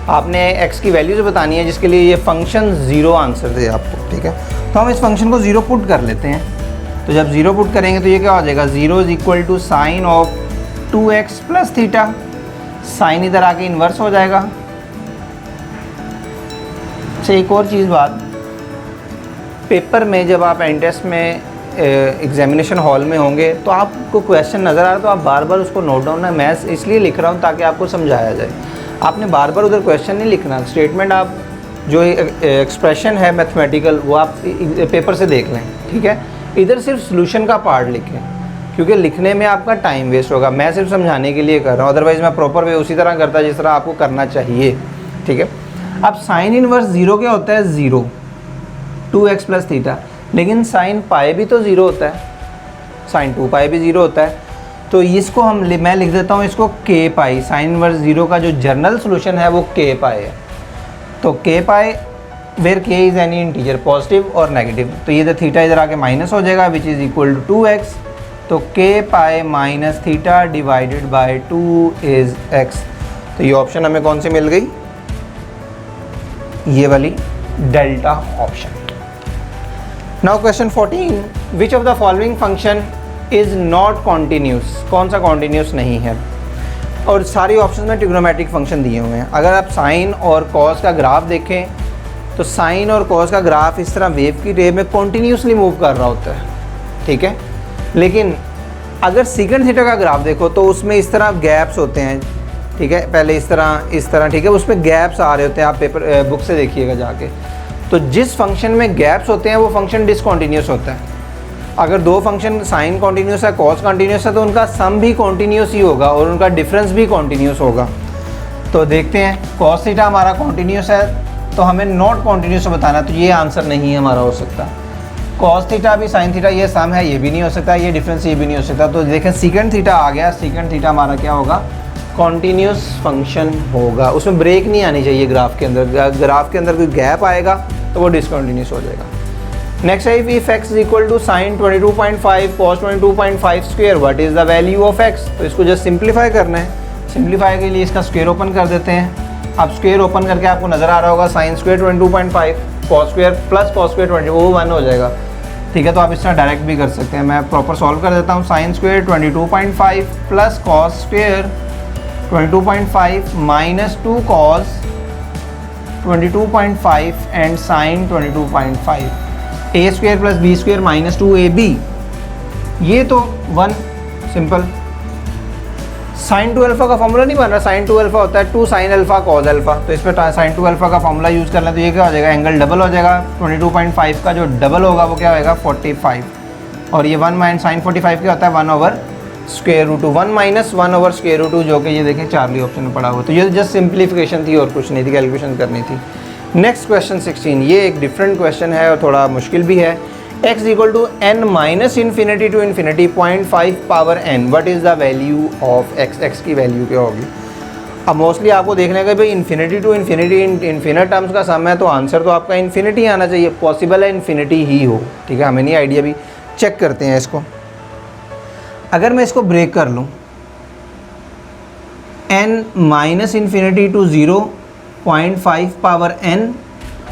आपने x की वैल्यूज बतानी है जिसके लिए ये फंक्शन 0 आंसर दे आपको। ठीक है, तो हम इस फंक्शन को 0 पुट कर लेते हैं। तो जब 0 पुट करेंगे तो ये क्या हो जाएगा? 0 is equal to sine of 2x + theta. Sine इधर आके इन्वर्स हो जाएगा। अच्छा, एक और चीज़ बात, पेपर में जब आप एंट्रेंस में एग्जामिनेशन हॉल में होंगे तो आपको क्वेश्चन नज़र आ रहा है तो आप बार बार उसको नोट डाउन, मैं इसलिए लिख रहा हूँ ताकि आपको समझाया जाए। आपने बार बार उधर क्वेश्चन नहीं लिखना, स्टेटमेंट आप जो एक्सप्रेशन है मैथमेटिकल वो आप पेपर से देख लें। ठीक है, इधर सिर्फ सोल्यूशन का पार्ट लिखें क्योंकि लिखने में आपका टाइम वेस्ट होगा। मैं सिर्फ समझाने के लिए कर रहा हूँ, अदरवाइज़ मैं प्रॉपर वे उसी तरह करता जिस तरह आपको करना चाहिए। ठीक है, अब साइन इनवर्स 0 क्या होता है? 0 2x + थीटा, लेकिन साइन पाई भी तो 0 होता है, साइन 2 पाई भी 0 होता है। तो इसको मैं लिख देता हूँ इसको k पाई, साइन इनवर्स 0 का जो जनरल सोल्यूशन है वो k पाई है। तो k pi where k is any integer positive और नेगेटिव, तो ये तो थीटा इधर आके माइनस हो जाएगा विच इज़ इक्वल टू 2x। तो k pi minus theta divided by 2 is x। तो ये ऑप्शन हमें कौन सी मिल गई, ये वाली delta option. Now question 14, which of the following function is not continuous, कौन सा कॉन्टीन्यूस नहीं है। और सारी ऑप्शन में ट्रिग्नोमेट्रिक फंक्शन दिए हुए हैं। अगर आप साइन और कॉस का ग्राफ देखें तो साइन और कॉस का ग्राफ इस तरह वेव की रे में कॉन्टीन्यूसली मूव कर रहा होता है, ठीक है। लेकिन अगर सीकेंट थीटा का ग्राफ देखो तो उसमें इस तरह गैप्स होते हैं, ठीक है, पहले इस तरह, ठीक है, उसमें गैप्स आ रहे होते हैं, आप पेपर बुक से देखिएगा जाके। तो जिस फंक्शन में गैप्स होते हैं वो फंक्शन डिसकॉन्टीन्यूस होता है। अगर दो फंक्शन साइन कॉन्टीन्यूस है कॉस कॉन्टीन्यूस है तो उनका सम भी कॉन्टीन्यूस ही होगा और उनका डिफरेंस भी कॉन्टीन्यूस होगा। तो देखते हैं, कॉस थीटा हमारा कॉन्टीन्यूस है तो हमें नॉट कॉन्टीन्यूस बताना, तो ये आंसर नहीं है हमारा हो सकता। कॉस थीटा भी साइन थीटा ये सम है, ये भी नहीं हो सकता, ये डिफरेंस ये भी नहीं हो सकता। तो देखें सीकेंट थीटा आ गया, सीकेंट थीटा हमारा क्या होगा, कॉन्टीन्यूस फंक्शन होगा, उसमें ब्रेक नहीं आनी चाहिए ग्राफ के अंदर। ग्राफ के अंदर कोई गैप आएगा तो वो डिसकॉन्टीन्यूस हो जाएगा। नेक्स्ट है if x is equal to sine 22.5 cos 22.5 square what is the value of x। तो इसको जस्ट सिंप्लीफाई करना है। सिंप्लीफाई के लिए इसका स्क्वायर ओपन कर देते हैं। अब स्क्वायर ओपन करके आपको नज़र आ रहा होगा sign square 22.5 cos square plus cos square 20 वो 1 हो जाएगा, ठीक है। तो आप इस तरह डायरेक्ट भी कर सकते हैं। मैं प्रॉपर सॉल्व कर देता हूँ। Sine square 22.5 plus cos square 22.5 minus 2 cos 22.5 and sine 22.5 a square plus b square minus 2ab, ये तो 1 सिंपल। साइन 2 अल्फा का फॉर्मूला नहीं बन रहा, साइन 2 अल्फा होता है 2 साइन अल्फा कॉज अल्फा। तो इस पर साइन 2 अल्फा का फॉर्मूला यूज़ कर लें तो ये क्या हो जाएगा, एंगल डबल हो जाएगा। 22.5 का जो डबल होगा वो क्या होएगा 45, और ये 1 माइनस साइन 45 क्या होता है 1 over square root 1 minus 1 over square root 2, जो कि ये देखें चार्ली ऑप्शन में पड़ा हुआ। तो ये जस्ट सिंप्लीफिकेशन थी और कुछ नहीं थी, कैलकुलेशन करनी थी। नेक्स्ट क्वेश्चन 16, ये एक डिफरेंट क्वेश्चन है और थोड़ा मुश्किल भी है। x equal to n minus infinity to infinity 0.5 power n, what is the value of x, x की वैल्यू क्या होगी। अब मोस्टली आपको देखने का भाई infinity to infinity infinite terms का सम है, तो आंसर तो आपका इन्फिनिटी आना चाहिए। पॉसिबल है इन्फिनिटी ही हो, ठीक है, हमें नहीं आइडिया, भी चेक करते हैं इसको। अगर मैं इसको ब्रेक कर लूँ n minus infinity to 0.5 power n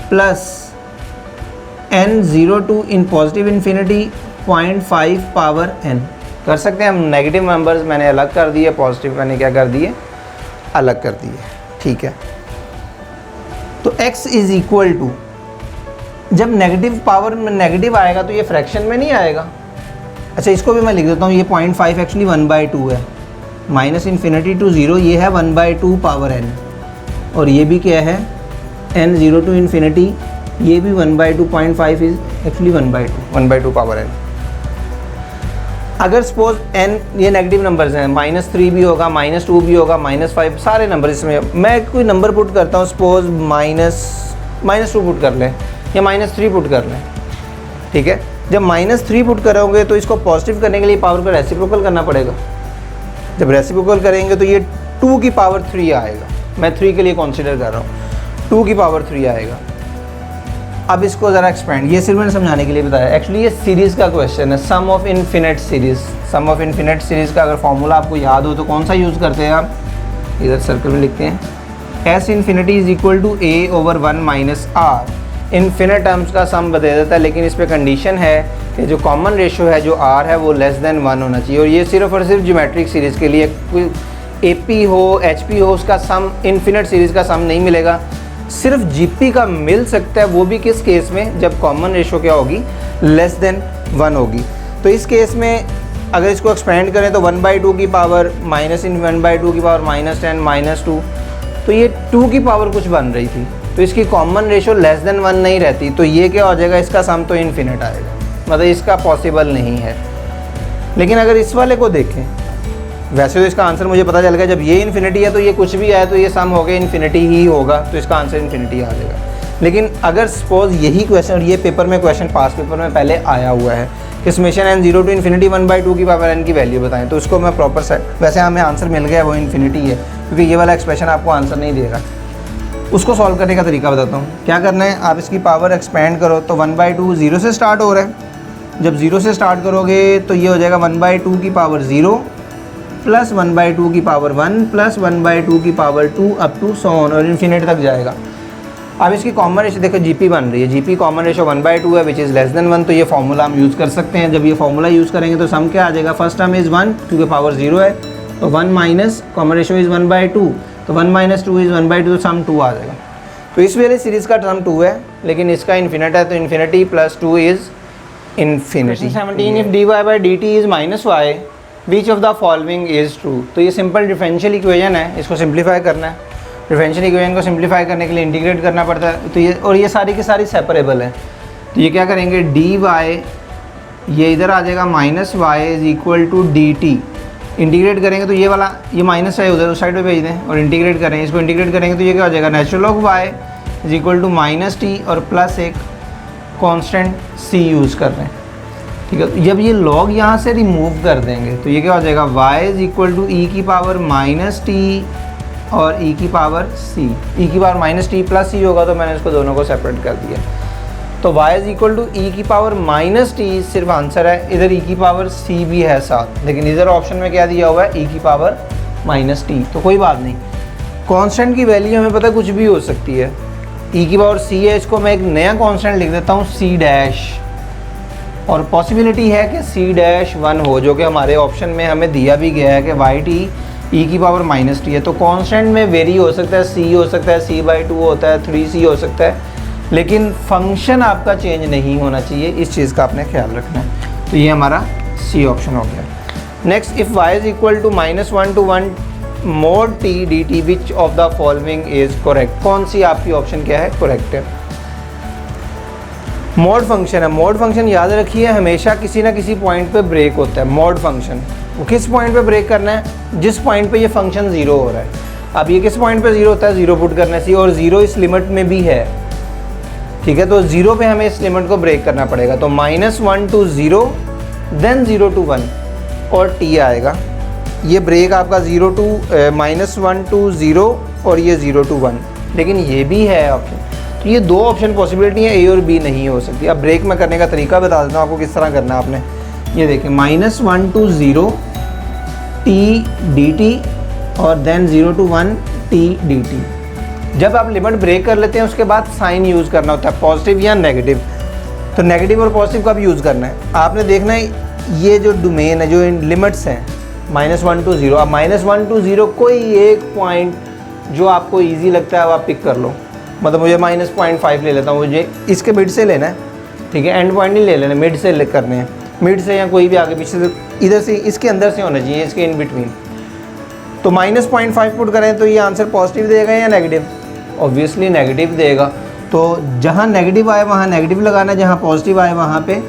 plus n 0 to in positive infinity 0.5 power n, कर सकते हैं हम। नेगेटिव नंबर्स मैंने अलग कर दिए, पॉजिटिव मैंने क्या कर दिए, अलग कर दिए, ठीक है। तो x इज़ इक्वल टू, जब नेगेटिव पावर में नेगेटिव आएगा तो ये फ्रैक्शन में नहीं आएगा। अच्छा, इसको भी मैं लिख देता हूँ, ये 0.5 एक्चुअली 1/2 है, माइनस इन्फिनिटी टू 0 ये है 1/2 पावर n, और ये भी क्या है n 0 टू इन्फिनिटी, ये भी 1/2, 0.5 इज एक्चुअली 1/2 पावर n। अगर सपोज n ये नेगेटिव नंबर्स हैं, -3 भी होगा, -2 भी होगा, -5, सारे नंबर इसमें मैं कोई नंबर पुट करता हूँ, सपोज -2 पुट कर लें या -3 पुट कर लें, ठीक है। जब -3 पुट करोगे तो इसको पॉजिटिव करने के लिए पावर का रेसिप्रोकल करना पड़ेगा। जब रेसिप्रोकल करेंगे तो ये 2 की पावर 3 आएगा, मैं 3 के लिए कंसीडर कर रहा हूँ, 2 की पावर 3 आएगा। अब इसको ज़रा एक्सपेंड, ये सिर्फ मैंने समझाने के लिए बताया। एक्चुअली ये सीरीज़ का क्वेश्चन है, sum of infinite series. Sum of infinite series का अगर फॉर्मूला आपको याद हो तो कौन सा यूज़ करते हैं आप, इधर सर्कल में लिखते हैं, s infinity is equal to a over 1 minus r। Infinite terms का सम बता देता है, लेकिन इस पर कंडीशन है कि जो कॉमन रेशो है जो r है वो लेस देन 1 होना चाहिए। और ये सिर्फ और सिर्फ ज्योमेट्रिक सीरीज़ के लिए, कोई AP हो HP हो उसका सम, इन्फिनिट सीरीज़ का सम नहीं मिलेगा। सिर्फ GP का मिल सकता है, वो भी किस केस में, जब कॉमन रेशो क्या होगी, लेस देन 1 होगी। तो इस केस में अगर इसको एक्सपेंड करें तो 1/2 की पावर माइनस इन 1/2 की पावर -10 -2, तो ये 2 की पावर कुछ बन रही थी, तो इसकी कॉमन रेशो लेस देन 1 नहीं रहती, तो ये क्या हो जाएगा, इसका सम तो इन्फिनिट आएगा, मतलब इसका पॉसिबल नहीं है। लेकिन अगर इस वाले को देखें, वैसे तो इसका आंसर मुझे पता चल गया, जब ये इन्फिनिटी है तो ये कुछ भी आए तो ये सम हो गया इन्फिनिटी ही होगा, तो इसका आंसर इन्फिनिटी आ जाएगा। लेकिन अगर सपोज यही क्वेश्चन, और ये पेपर में क्वेश्चन पास पेपर में पहले आया हुआ है कि समेशन n 0 टू इन्फिनिटी 1/2 की पावर n की वैल्यू बताएं, तो उसको मैं प्रॉपर सेट, वैसे हमें आंसर मिल गया वो इन्फिनिटी है, क्योंकि ये वाला एक्सप्रेशन आपको आंसर नहीं दे रहा। उसको सॉल्व करने का तरीका बताता हूँ। क्या करना है, आप इसकी पावर एक्सपेंड करो तो 1/2 0 से स्टार्ट हो रहा है। जब 0 से स्टार्ट करोगे तो ये हो जाएगा 1/2 की पावर 0 प्लस 1/2 की पावर 1 प्लस 1/2 की power 2 up to so on, और इन्फिनिटी तक जाएगा। अब इसकी कॉमन रेशो देखो जीपी बन रही है, जीपी कॉमन रेशो 1/2 है विच इज़ लेस देन 1, तो ये फॉर्मूला हम यूज़ कर सकते हैं। जब ये फॉर्मूला यूज़ करेंगे तो सम क्या आ जाएगा, फर्स्ट टर्म इज़ 1, क्योंकि पावर 0 है, तो 1 माइनस कॉमन रेशो इज़ 1/2, तो 1 माइनस 2 इज़ 1/2, तो सम 2 आ जाएगा। तो इस वाली सीरीज़ का टर्म 2 है, लेकिन इसका इन्फिनिट है, तो infinity plus 2 is infinity. 17 if dy by dt is minus y which of the following is true. तो ये सिंपल डिफरेंशियल इक्वेशन है, इसको सिंप्लीफाई करना है। डिफरेंशियल इक्वेशन को सिंप्लीफाई करने के लिए इंटीग्रेट करना पड़ता है, तो ये, और ये सारी की सारी सेपरेबल है, तो ये क्या करेंगे, dy ये इधर आ जाएगा minus y is equal to d t. Integrate करेंगे तो ये वाला, ये माइनस है उधर उस साइड पे भेज दें, और इंटीग्रेट करेंगे, इसको इंटीग्रेट करेंगे तो ये क्या हो जाएगा, natural log y is equal to minus t और प्लस एक कांस्टेंट c यूज़ कर रहे हैं, ठीक है। तो जब ये लॉग यहाँ से रिमूव कर देंगे तो ये क्या हो जाएगा, y is equal to e की पावर माइनस टी और e की पावर c, e की power minus T plus c होगा, तो मैंने इसको दोनों को सेपरेट कर दिया। तो y is equal to e की पावर माइनस टी सिर्फ आंसर है, इधर e की पावर c भी है साथ, लेकिन इधर ऑप्शन में क्या दिया हुआ है, e की पावर माइनस टी, तो कोई बात नहीं। कांस्टेंट की वैल्यू हमें पता कुछ भी हो सकती है, e की पावर c है, इसको मैं एक नया कांस्टेंट लिख देता हूँ c डैश, और पॉसिबिलिटी है कि c डैश 1 हो, जो कि हमारे ऑप्शन में हमें दिया भी गया है कि वाई टी ई की पावर माइनस टी है। तो कांस्टेंट में वेरी हो सकता है, c हो सकता है, c/2 होता है, 3c हो सकता है, लेकिन फंक्शन आपका चेंज नहीं होना चाहिए, इस चीज़ का आपने ख्याल रखना है। तो ये हमारा सी ऑप्शन हो गया। Next, if y is equal to -1 to 1 mod t dt which of the following is correct. कौन सी आपकी ऑप्शन क्या है, करेक्ट है। मॉड फंक्शन है, मॉड फंक्शन याद रखिए हमेशा किसी ना किसी पॉइंट पे ब्रेक होता है। मॉड फंक्शन वो किस पॉइंट पे ब्रेक करना है, जिस पॉइंट पे ये फंक्शन 0 हो रहा है। अब ये किस पॉइंट पे 0 होता है, 0 पुट करने से, और 0 इस लिमिट में भी है, ठीक है। तो 0 पे हमें इस लिमिट को ब्रेक करना पड़ेगा, तो -1 to 0 देन 0 to 1 और t आएगा। ये ब्रेक आपका -1 to 0 और ये 0 to 1, लेकिन ये भी है ऑप्शन। तो ये दो ऑप्शन पॉसिबिलिटी है, ए और बी नहीं हो सकती। अब ब्रेक में करने का तरीका बता देता हूँ आपको किस तरह करना है आपने। ये देखिए -1 to 0 t dt और देन 0 to 1 t dt। जब आप लिमिट ब्रेक कर लेते हैं उसके बाद साइन यूज़ करना होता है, पॉजिटिव या नेगेटिव। तो नेगेटिव और पॉजिटिव कब यूज़ करना है, आपने देखना है ये जो डोमेन है, जो लिमिट्स हैं -1 to 0। अब -1 to 0 कोई एक पॉइंट जो आपको ईजी लगता है वो आप पिक कर लो। मतलब मुझे -0.5 ले लेता हूँ, मुझे इसके मिड से लेना है, ठीक है। एंड पॉइंट नहीं ले लेना, मिड से करने हैं, मिड से या कोई भी आगे पीछे से, इधर से, इसके अंदर से होना चाहिए, इसके इन बिटवीन। तो -0.5 पुट करें तो ये आंसर पॉजिटिव देगा या नेगेटिव, ऑब्वियसली नेगेटिव देगा। तो जहाँ नेगेटिव आए वहाँ नेगेटिव लगाना है, जहाँ पॉजिटिव आए वहाँ पे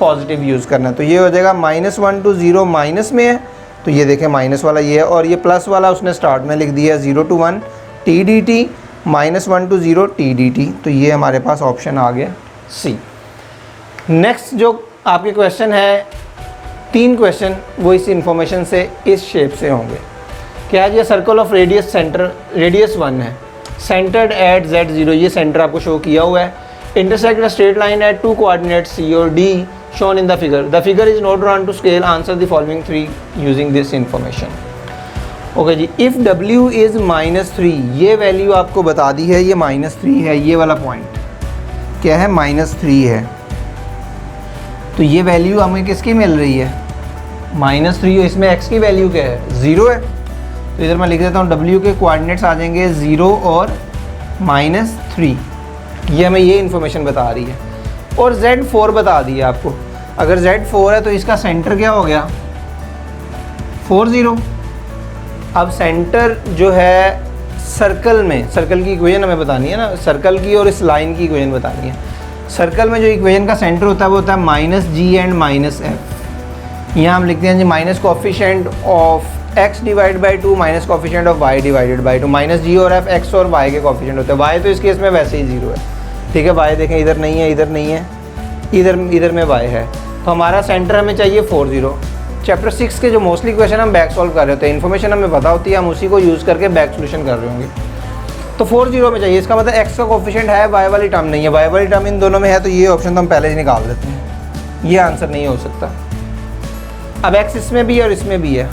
पॉजिटिव यूज़ करना है। तो ये हो जाएगा -1 to 0 माइनस में है, तो ये देखें माइनस वाला ये है, और ये प्लस वाला उसने स्टार्ट में लिख दिया 0 to 1 t dt, -1 to 0 t dt। तो ये हमारे पास ऑप्शन आ गया सी। नेक्स्ट जो आपके क्वेश्चन है, 3 क्वेश्चन वो इस इंफॉर्मेशन से, इस शेप से होंगे। क्या है, ये circle of radius centre, radius 1 है, सेंटर्ड एट z0, ये सेंटर आपको शो किया हुआ है। Intersect the straight line at 2 coordinates c और d shown in the figure. The figure is not drawn to scale. Answer the following 3 using this information. Okay जी, इफ़ w इज़ -3, ये वैल्यू आपको बता दी है, ये -3 है, ये वाला पॉइंट क्या है, -3 है। तो ये वैल्यू हमें किसकी मिल रही है, -3, इसमें x की वैल्यू क्या है, 0 है। तो इधर मैं लिख देता हूँ w के कोऑर्डिनेट्स आ जाएंगे 0 और -3, ये हमें ये इन्फॉर्मेशन बता रही है। और z4 बता दी है आपको, अगर z4 है तो इसका सेंटर क्या हो गया, 4 0। अब सेंटर जो है सर्कल में, सर्कल की इक्वेशन हमें बतानी है ना, सर्कल की और इस लाइन की इक्वेशन बतानी है। सर्कल में जो इक्वेशन का सेंटर होता है वो होता है -g एंड -f। यहाँ हम लिखते हैं जी minus coefficient of x divide by 2 minus coefficient of y divided by 2। -g और f x और y के कोफिशिएंट होते हैं। y तो इस केस में वैसे ही 0 है, ठीक है। y देखें इधर नहीं है, इधर नहीं है, इधर में y है। तो हमारा सेंटर हमें चाहिए 40। चैप्टर 6 के जो मोस्टली क्वेश्चन हम बैक सॉल्व कर रहे होते हैं, इन्फॉर्मेशन हमें पता होती है, हम उसी को यूज़ करके बैक सोल्यूशन कर रहे होंगे। तो 40 में चाहिए, इसका मतलब x का कोफिशिएंट है, y वाली टर्म नहीं है। y वाली टर्म इन दोनों में है, तो ये ऑप्शन तो हम पहले ही निकाल देते हैं, ये आंसर नहीं हो सकता। अब x इसमें भी है और इसमें भी है,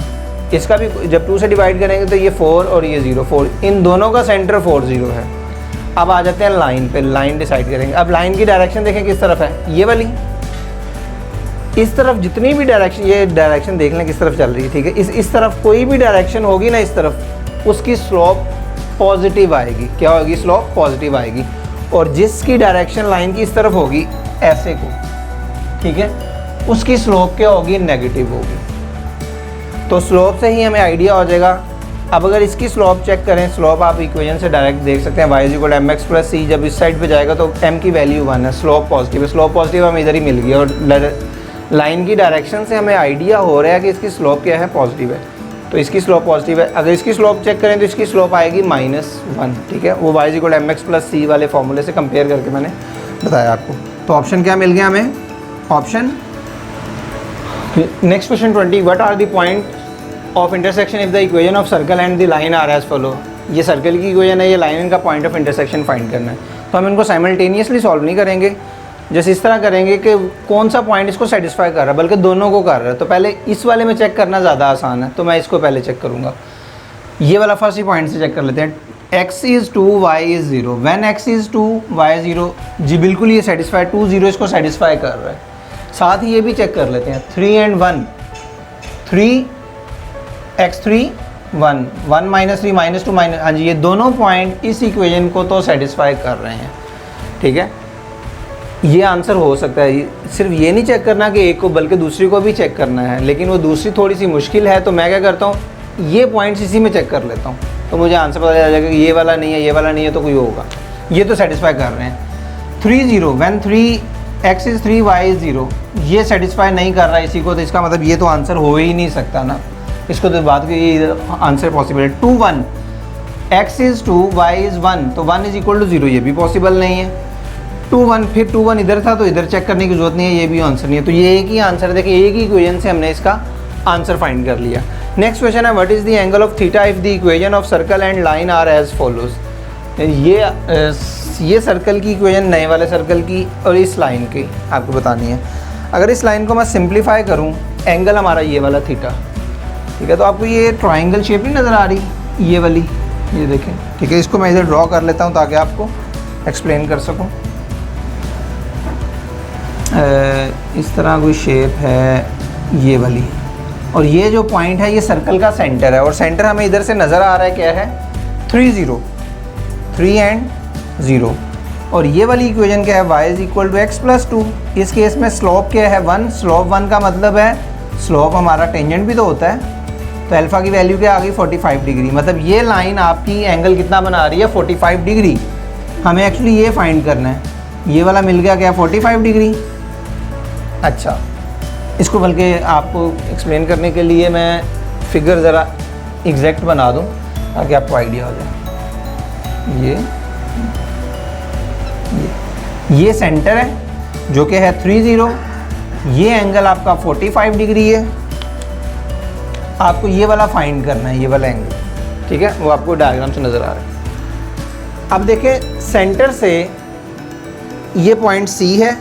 इसका भी जब 2 से डिवाइड करेंगे तो ये 4 और ये 0, 4, इन दोनों का सेंटर 40 है। अब आ जाते हैं लाइन पे, लाइन डिसाइड करेंगे। अब लाइन की डायरेक्शन देखें किस तरफ है, ये वाली, इस तरफ जितनी भी डायरेक्शन, ये डायरेक्शन देख लें किस तरफ चल रही है, ठीक है। इस तरफ कोई भी डायरेक्शन होगी ना, इस तरफ, उसकी स्लोप पॉजिटिव आएगी। क्या होगी? स्लोप पॉजिटिव आएगी। और जिसकी डायरेक्शन लाइन की इस तरफ होगी, ऐसे को, ठीक है, उसकी स्लोप क्या होगी? नेगेटिव होगी। तो स्लोप से ही हमें आइडिया हो जाएगा। अब अगर इसकी स्लोप चेक करें, स्लोप आप इक्वेशन से डायरेक्ट देख सकते हैं, y = mx + c, जब इस साइड पे जाएगा तो m की वैल्यू 1 है, स्लोप पॉजिटिव है। स्लोप पॉजिटिव हमें इधर ही मिल गया, और लाइन की डायरेक्शन से हमें आइडिया हो रहा है कि इसकी स्लोप क्या है? पॉजिटिव है। तो इसकी स्लोप पॉजिटिव है। अगर इसकी स्लोप चेक करें तो इसकी स्लोप आएगी -1, ठीक है। वो y = mx + c वाले फॉर्मूले से कंपेयर करके मैंने बताया आपको। तो ऑप्शन क्या मिल गया हमें? Option next question 20, what are the point of intersection if the equation of circle and the line are as follow. ये सर्कल की इक्वेशन है, ये लाइन का पॉइंट ऑफ इंटरसेक्शन फाइंड करना है। तो हम इनको साइमल्टेनियसली सॉल्व नहीं करेंगे, जैसे इस तरह करेंगे कि कौन सा पॉइंट इसको सेटिस्फाई कर रहा है, बल्कि दोनों को कर रहा है। तो पहले इस वाले में चेक करना ज़्यादा आसान है, तो मैं इसको पहले चेक करूँगा। ये वाला फर्स्ट ही पॉइंट से चेक कर लेते हैं। x = 2, y = 0, when x = 2, y = 0, जी बिल्कुल ये सेटिस्फाई, 2, 0 इसको सेटिस्फाई कर रहा है। साथ ही ये भी चेक कर लेते हैं, 3 and 1, 3, x3 1, 1 - 3 -2 हाँ जी, ये दोनों पॉइंट इस इक्वेशन को तो सेटिस्फाई कर रहे हैं, ठीक है। ये आंसर हो सकता है। सिर्फ ये नहीं चेक करना कि एक को, बल्कि दूसरी को भी चेक करना है, लेकिन वो दूसरी थोड़ी सी मुश्किल है। तो मैं क्या करता हूँ, ये पॉइंट्स इसी में चेक कर लेता हूँ, तो मुझे आंसर पता चल जाएगा कि ये वाला नहीं है, ये वाला नहीं है, तो कोई होगा। ये तो सेटिस्फाई कर रहे हैं। 3, 0, व्हेन 3x = 3, y = 0, ये सेटिस्फाई नहीं कर रहा है इसी को, तो इसका मतलब ये तो आंसर हो ही नहीं सकता ना। इसको तो बात की आंसर पॉसिबल है। 2, 1, x = 2, y = 1, तो 1 = 0, ये भी पॉसिबल नहीं है। 2, 1, फिर 2, 1 इधर था, तो इधर चेक करने की जरूरत नहीं है, ये भी आंसर नहीं है। तो ये एक ही आंसर है। देखिए, एक ही इक्वेशन से हमने इसका आंसर फाइंड कर लिया। नेक्स्ट क्वेश्चन है, what is the angle of theta if the equation of circle and line are as follows. ये सर्कल की इक्वेशन, नए वाले सर्कल की और इस लाइन की आपको बतानी है। अगर इस लाइन को मैं सिंप्लीफाई करूँ, एंगल हमारा ये वाला थीटा, ठीक है। तो आपको ये ट्राइंगल शेप नहीं नज़र आ रही, ये वाली, ये देखें, ठीक है। इसको मैं इधर ड्रॉ कर लेता हूँ ताकि आपको एक्सप्लेन कर सकूँ। इस तरह कोई शेप है ये वाली, और ये जो पॉइंट है ये सर्कल का सेंटर है, और सेंटर हमें इधर से नज़र आ रहा है, क्या है? 3, 0, 3 and 0। और ये वाली इक्वेशन क्या है? y = x + 2। इस केस में स्लोप क्या है? 1। स्लोप 1 का मतलब है स्लोप हमारा टेंजेंट भी तो होता है, तो अल्फ़ा की वैल्यू क्या आ गई? 45 डिग्री। मतलब ये लाइन आपकी एंगल कितना बना रही है? 45 डिग्री। हमें एक्चुअली ये फाइंड करना है। ये वाला मिल गया क्या? 45 डिग्री। अच्छा, इसको बल्कि आपको एक्सप्लेन करने के लिए मैं फिगर ज़रा एग्जैक्ट बना दूं ताकि आपको आइडिया हो जाए। ये सेंटर है जो कि है 3, 0। ये एंगल आपका 45 डिग्री है। आपको ये वाला फाइंड करना है, ये वाला एंगल, ठीक है। वो आपको डायग्राम से नज़र आ रहा है। अब देखें, सेंटर से ये पॉइंट C है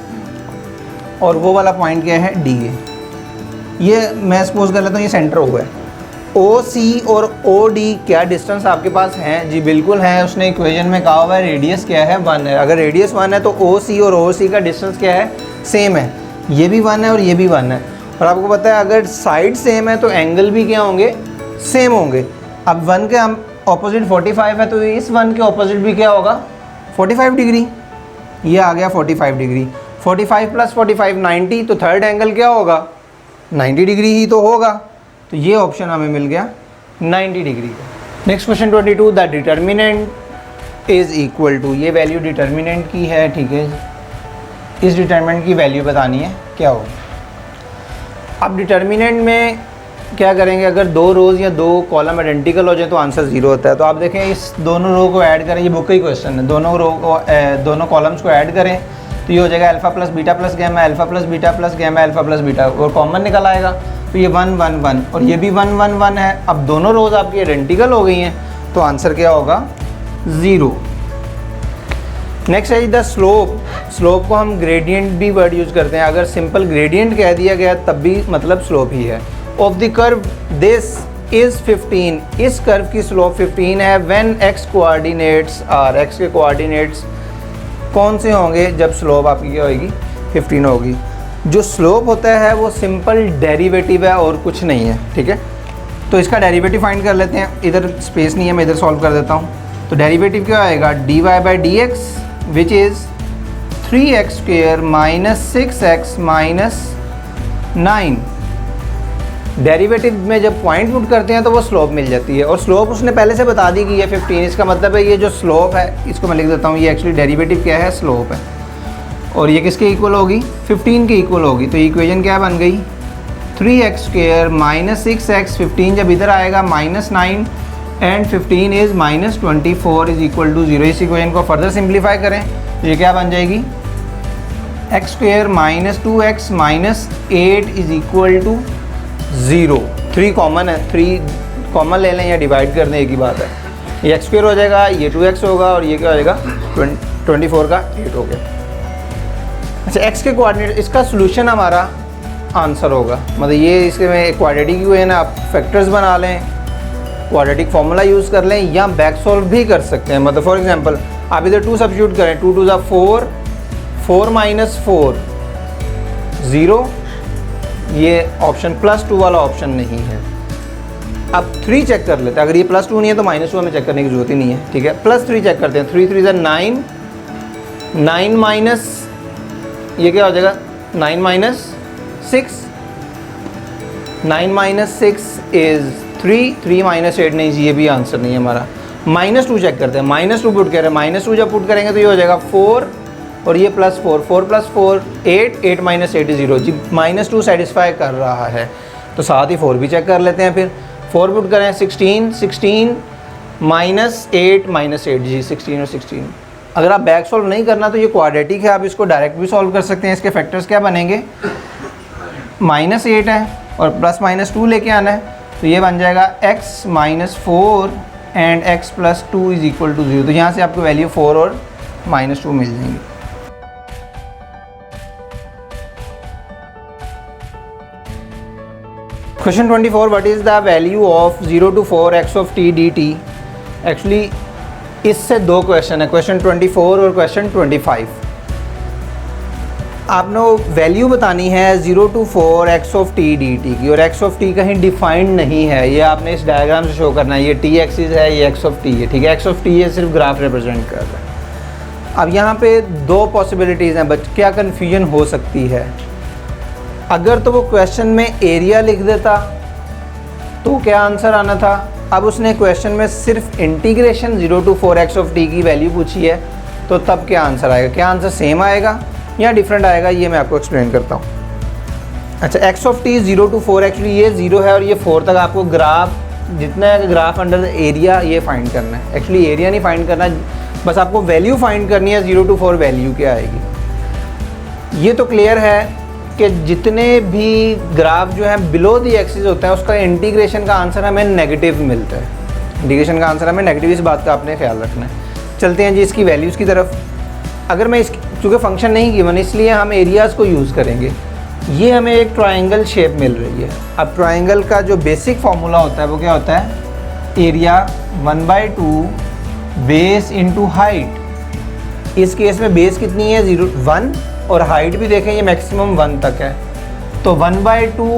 और वो वाला पॉइंट क्या है? D है। ये मैं सपोज कर लेता हूँ ये सेंटर O है। OC और OD क्या डिस्टेंस आपके पास हैं? जी बिल्कुल है। उसने इक्वेशन में कहा हुआ है रेडियस क्या है? 1 है। अगर रेडियस 1 है तो OC और OC का डिस्टेंस क्या है? सेम है। ये भी 1 है और ये भी 1 है। और आपको पता है अगर साइड सेम है तो एंगल भी क्या होंगे? सेम होंगे। अब 1 के हम ऑपोजिट 45 है, तो इस 1 के ऑपोजिट भी क्या होगा? 45 डिग्री। ये आ गया 45 डिग्री। 45 + 45 90, तो थर्ड एंगल क्या होगा? 90 डिग्री ही तो होगा। तो ये ऑप्शन हमें मिल गया 90 डिग्री का। Next question 22, the determinant is equal to, ये वैल्यू डिटर्मिनेंट की है, ठीक है। इस डिटर्मिनेंट की वैल्यू बतानी है क्या हो। अब डिटर्मिनेंट में क्या करेंगे? अगर 2 रोज़ या 2 कॉलम आइडेंटिकल हो जाए तो आंसर 0 होता है। तो आप देखें, इस दोनों रो को ऐड करें, ये बुक का ही क्वेश्चन है। दोनों कॉलम्स को ऐड करें, तो ये हो जाएगा alpha plus beta plus gamma, alpha plus beta plus gamma, alpha plus beta, और कॉमन निकल आएगा। तो ये 1 1 1 और ये भी 1 1 1 है। अब दोनों रोज़ आपकी आइडेंटिकल हो गई हैं, तो आंसर क्या होगा 0। नेक्स्ट है द स्लोप। स्लोप को हम ग्रेडियंट भी वर्ड यूज़ करते हैं, अगर सिंपल ग्रेडियंट कह दिया गया तब भी मतलब स्लोप ही है। Of the curve this is 15, इस कर्व की स्लोप 15 है। When x coordinates are, x के कोऑर्डिनेट्स कौन से होंगे जब स्लोप आपकी क्या होगी 15 होगी। जो स्लोप होता है वो सिंपल डेरिवेटिव है और कुछ नहीं है, ठीक है। तो इसका डेरिवेटिव फाइंड कर लेते हैं। इधर स्पेस नहीं है, मैं इधर सॉल्व कर देता हूँ। तो डेरिवेटिव क्या आएगा, dy by D x which is 3x square minus 6x minus 9। Derivative में जब पॉइंट पुट करते हैं तो वो स्लोप मिल जाती है, और स्लोप उसने पहले से बता दी कि ये 15। इसका मतलब है ये जो स्लोप है, इसको मैं लिख देता हूँ, ये एक्चुअली डेरिवेटिव क्या है, स्लोप है। और ये किसके इक्वल होगी, 15 के इक्वल होगी। तो इक्वेशन क्या बन गई, 3x स्क्वेयर माइनस 6x, 15 जब इधर आएगा minus 9 and 15 is minus 24 is equal to 0। इस इक्वेशन को फर्दर सिंप्लीफाई करें तो ये क्या बन जाएगी, x square minus 2x minus 8 is equal to 0। 3 common है, 3 कॉमन ले लें या डिवाइड कर दें, एक ही बात है। ये एक्स स्क्वेयर हो जाएगा, ये 2x होगा, और ये क्या हो जाएगा 24 का 8 हो गया। अच्छा, x के कोऑर्डिनेट, इसका सोल्यूशन हमारा आंसर होगा, मतलब ये इसके में क्वाड्रेटिक इक्वेशन है, आप फैक्टर्स बना लें, क्वाड्रेटिक फार्मूला यूज़ कर लें, या बैक सॉल्व भी कर सकते हैं। मतलब फॉर एग्जांपल आप इधर 2 सब्स्टिट्यूट करें, 2 2 4, 4 माइनस 4 0, ये ऑप्शन +2 वाला ऑप्शन नहीं है। अब 3 चेक कर लेते हैं, अगर ये +2 नहीं है तो -2 हमें चेक करने की जरूरत ही नहीं है, ठीक है। +3 चेक करते हैं, 3 3 9, 9 माइनस ये क्या हो जाएगा 9 माइनस 6, 9 माइनस 6 इज़ 3, 3 माइनस 8 नहीं जी, ये भी आंसर नहीं है हमारा। -2 चेक करते हैं, -2 पुट करें, -2 जब पुट करेंगे तो ये हो जाएगा 4 और ये +4, 4 + 4 8, 8 माइनस 8 0 जी, -2 सेटिस्फाई कर रहा है। तो साथ ही 4 भी चेक कर लेते हैं, फिर 4 पुट करें 16, 16 माइनस 8 माइनस 8 जी, 16 और 16। अगर आप बैक सॉल्व नहीं करना तो ये क्वाड्रेटिक है, आप इसको डायरेक्ट भी सॉल्व कर सकते हैं। इसके फैक्टर्स क्या बनेंगे, -8 है और +-2 लेके आना है, तो ये बन जाएगा x minus 4 and x + 2 is equal to 0। तो यहाँ से आपको वैल्यू 4 और -2 मिल जाएंगी। Question 24, what is the value of 0 to 4x of t dt। Actually इससे 2 क्वेश्चन है, क्वेश्चन 24 और क्वेश्चन 25। आपने वैल्यू बतानी है 0 to 4x of t dt की, और x of t कहीं डिफाइंड नहीं है, ये आपने इस डायग्राम से शो करना है। ये t एक्सिस है, ये x of t है, ठीक है। x of t ये सिर्फ ग्राफ रिप्रेजेंट कर रहा है। अब यहाँ पे 2 पॉसिबिलिटीज़ हैं, बट क्या कन्फ्यूजन हो सकती है। अगर तो वो क्वेश्चन में एरिया लिख देता तो क्या आंसर आना था। अब उसने क्वेश्चन में सिर्फ integration 0 to 4x of t की वैल्यू पूछी है, तो तब क्या आंसर आएगा। क्या आंसर सेम आएगा या डिफरेंट आएगा, ये मैं आपको एक्सप्लेन करता हूँ। अच्छा, x of t 0 to 4, actually ये 0 है और ये 4 तक आपको ग्राफ जितना है, ग्राफ अंडर एरिया ये फाइंड करना है। एक्चुअली एरिया नहीं फाइंड करना, बस आपको वैल्यू फाइंड करनी है 0 to 4 वैल्यू क्या आएगी। ये तो क्लियर है कि जितने भी ग्राफ जो है बिलो दी एक्सिस होता है उसका इंटीग्रेशन का आंसर हमें नेगेटिव मिलता है। इंटीग्रेशन का आंसर हमें नेगेटिव, इस बात का आपने ख्याल रखना है। चलते हैं जी इसकी वैल्यूज़ की तरफ। अगर मैं चूँकि फंक्शन नहीं गिवन इसलिए हम एरियाज़ को यूज़ करेंगे। ये हमें एक ट्रायंगल शेप मिल रही है। अब ट्रायंगल का जो बेसिक फार्मूला होता है वो क्या होता है, एरिया 1/2 बेस इंटू हाइट। इस केस में बेस कितनी है 1, और हाइट भी देखें ये मैक्सिमम 1 तक है। तो 1/2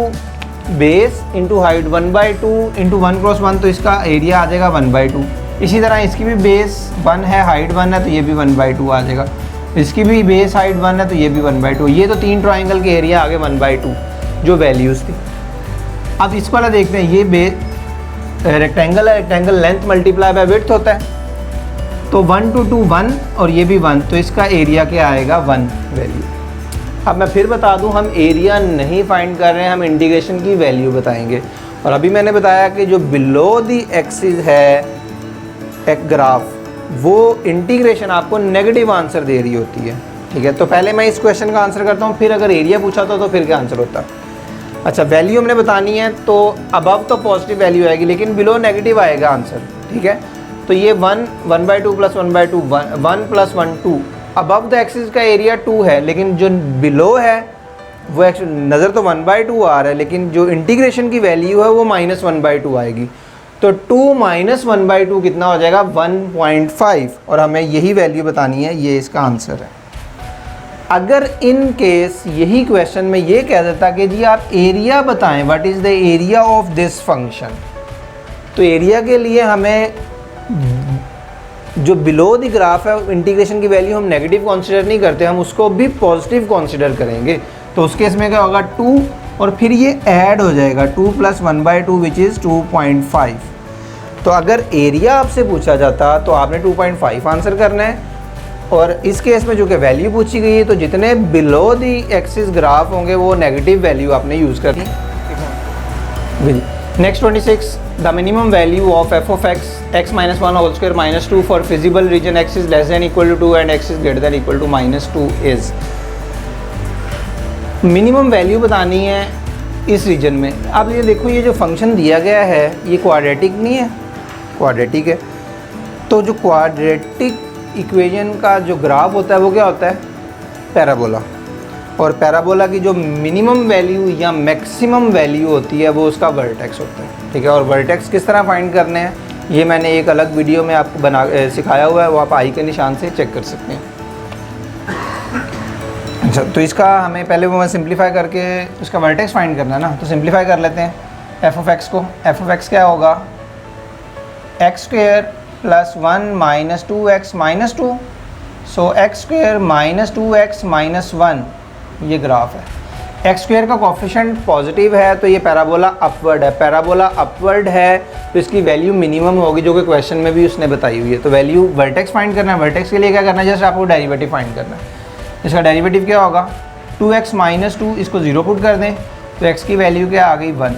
base into height, 1/2 into 1 cross 1, तो इसका एरिया आ जाएगा 1/2। इसी तरह इसकी भी बेस 1 है, हाइट 1 है, तो ये भी 1/2 आ जाएगा। इसकी भी बेस हाइट 1 है, तो ये भी 1/2। ये तो 3 ट्राइंगल के एरिया आ गए 1/2 जो वैल्यूज़ थी। अब इस वाला देखते हैं, ये रेक्टेंगल है, rectangle length multiply by width होता है, तो 1 to 2 1 और ये भी 1, तो इसका एरिया क्या आएगा 1 वैल्यू। अब मैं फिर बता दूं, हम एरिया नहीं फाइंड कर रहे हैं, हम इंटीग्रेशन की वैल्यू बताएंगे। और अभी मैंने बताया कि जो बिलो दी एक्सिस है एक ग्राफ, वो इंटीग्रेशन आपको नेगेटिव आंसर दे रही होती है। ठीक है, तो पहले मैं इस क्वेश्चन का आंसर करता हूँ, फिर अगर एरिया पूछा तो फिर क्या आंसर होता। अच्छा, वैल्यू हमने बतानी है, तो अबव तो पॉजिटिव वैल्यू आएगी लेकिन बिलो नेगेटिव आएगा आंसर। ठीक है, तो ये 1/2 + 1/2 1 + 1 2। अबव द एक्सिस का एरिया 2 है, लेकिन जो बिलो है वो नज़र तो 1/2 आ रहा है, लेकिन जो इंटीग्रेशन की वैल्यू है वो -1/2 आएगी। तो 2 - 1/2 कितना हो जाएगा? 1.5, और हमें यही वैल्यू बतानी है, ये इसका आंसर है। अगर इन केस यही क्वेश्चन में ये कह देता कि जी आप एरिया बताएं, what is the area of this function, तो एरिया के लिए हमें जो बिलो द ग्राफ है इंटीग्रेशन की वैल्यू हम नेगेटिव कंसीडर नहीं करते, हम उसको भी पॉजिटिव कंसीडर करेंगे। तो उस केस में क्या होगा? 2 और फिर ये ऐड हो जाएगा 2 + 1/2 विच इज़ 2.5। तो अगर एरिया आपसे पूछा जाता तो आपने 2.5 आंसर करना है, और इस केस में जो कि वैल्यू पूछी गई है तो जितने बिलो दी एक्सिस ग्राफ होंगे वो नेगेटिव वैल्यू आपने यूज़ करनी। Next 26, the minimum value of f of x x - 1 whole square -2 for feasible region x is less than equal to 2 and x is greater than equal to -2 is. Minimum value बतानी है इस रीजन में। आप ये देखो, ये जो फंक्शन दिया गया है ये क्वाड्रेटिक नहीं है, क्वाड्रेटिक है। तो जो क्वाड्रेटिक इक्वेशन का जो ग्राफ होता है वो क्या होता है? पैराबोला। और पैराबोला की जो मिनिमम वैल्यू या मैक्सिमम वैल्यू होती है वो उसका वर्टेक्स होता है। ठीक है, और वर्टेक्स किस तरह फाइंड करने हैं ये मैंने एक अलग वीडियो में आपको सिखाया हुआ है, वो आप आई के निशान से चेक कर सकते हैं। अच्छा, तो इसका हमें पहले वो मैं सिंप्लीफाई करके उसका वर्टेक्स फाइंड करना है ना, तो सिंप्लीफाई कर लेते हैं f of x को। f of x क्या होगा? x² + 1 - 2x - 2, सो x² - 2x - 1 ये ग्राफ है। x² का कोफिशिएंट पॉजिटिव है तो ये पैराबोला अपवर्ड है, पैराबोला अपवर्ड है तो इसकी वैल्यू मिनिमम होगी, जो कि क्वेश्चन में भी उसने बताई हुई है। तो वैल्यू वर्टेक्स फाइंड करना है, वर्टेक्स के लिए क्या करना है? जस्ट आपको डेरिवेटिव फाइंड करना है। इसका डेरिवेटिव क्या होगा? 2x - 2, इसको 0 पुट कर दें तो x की वैल्यू क्या आ गई? 1।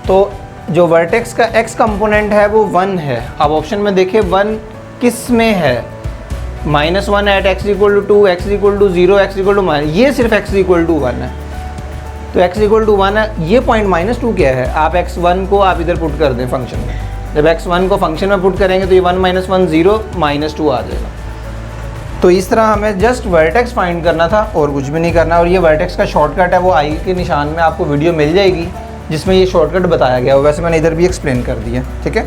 तो जो वर्टेक्स का x कंपोनेंट है वो 1 है। अब ऑप्शन में देखिए 1 किस में है? -1 एट x = 2, x = 0, x = ये सिर्फ x = 1 है, तो x = 1 है। ये पॉइंट -2 क्या है? आप x1 को आप इधर पुट कर दें फंक्शन में। जब x1 को फंक्शन में पुट करेंगे तो ये 1 - 1 0 -2 आ जाएगा। तो इस तरह हमें जस्ट वर्टेक्स फाइंड करना था और कुछ भी नहीं करना। और ये वर्टेक्स का शॉर्टकट है, वो आई के निशान में आपको वीडियो मिल जाएगी जिसमें ये शॉर्टकट बताया गया है। वैसे मैंने इधर भी एक्सप्लेन कर दिया। ठीक है,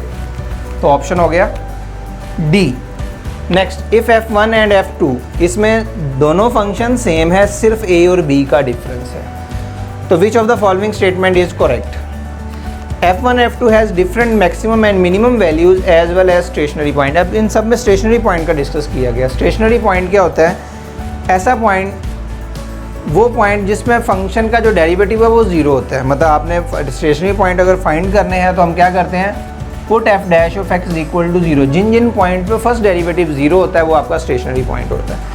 तो ऑप्शन हो गया D. Next, if f1 and f2, इसमें दोनों फंक्शन सेम है, सिर्फ a और b का डिफरेंस है। तो which of the following statement is correct? f1 f2 has different maximum and minimum values as well as stationary point. अब इन सब में स्टेशनरी पॉइंट का डिस्कस किया गया। स्टेशनरी पॉइंट क्या होता है? ऐसा पॉइंट, वो पॉइंट जिसमें फंक्शन का जो डेरिवेटिव है वो 0 होता है। मतलब आपने स्टेशनरी पॉइंट अगर फाइंड करने हैं तो हम क्या करते हैं? Put f' of x = 0। जिन जिन पॉइंट पे फर्स्ट डेरिवेटिव 0 होता है वो आपका स्टेशनरी पॉइंट होता है।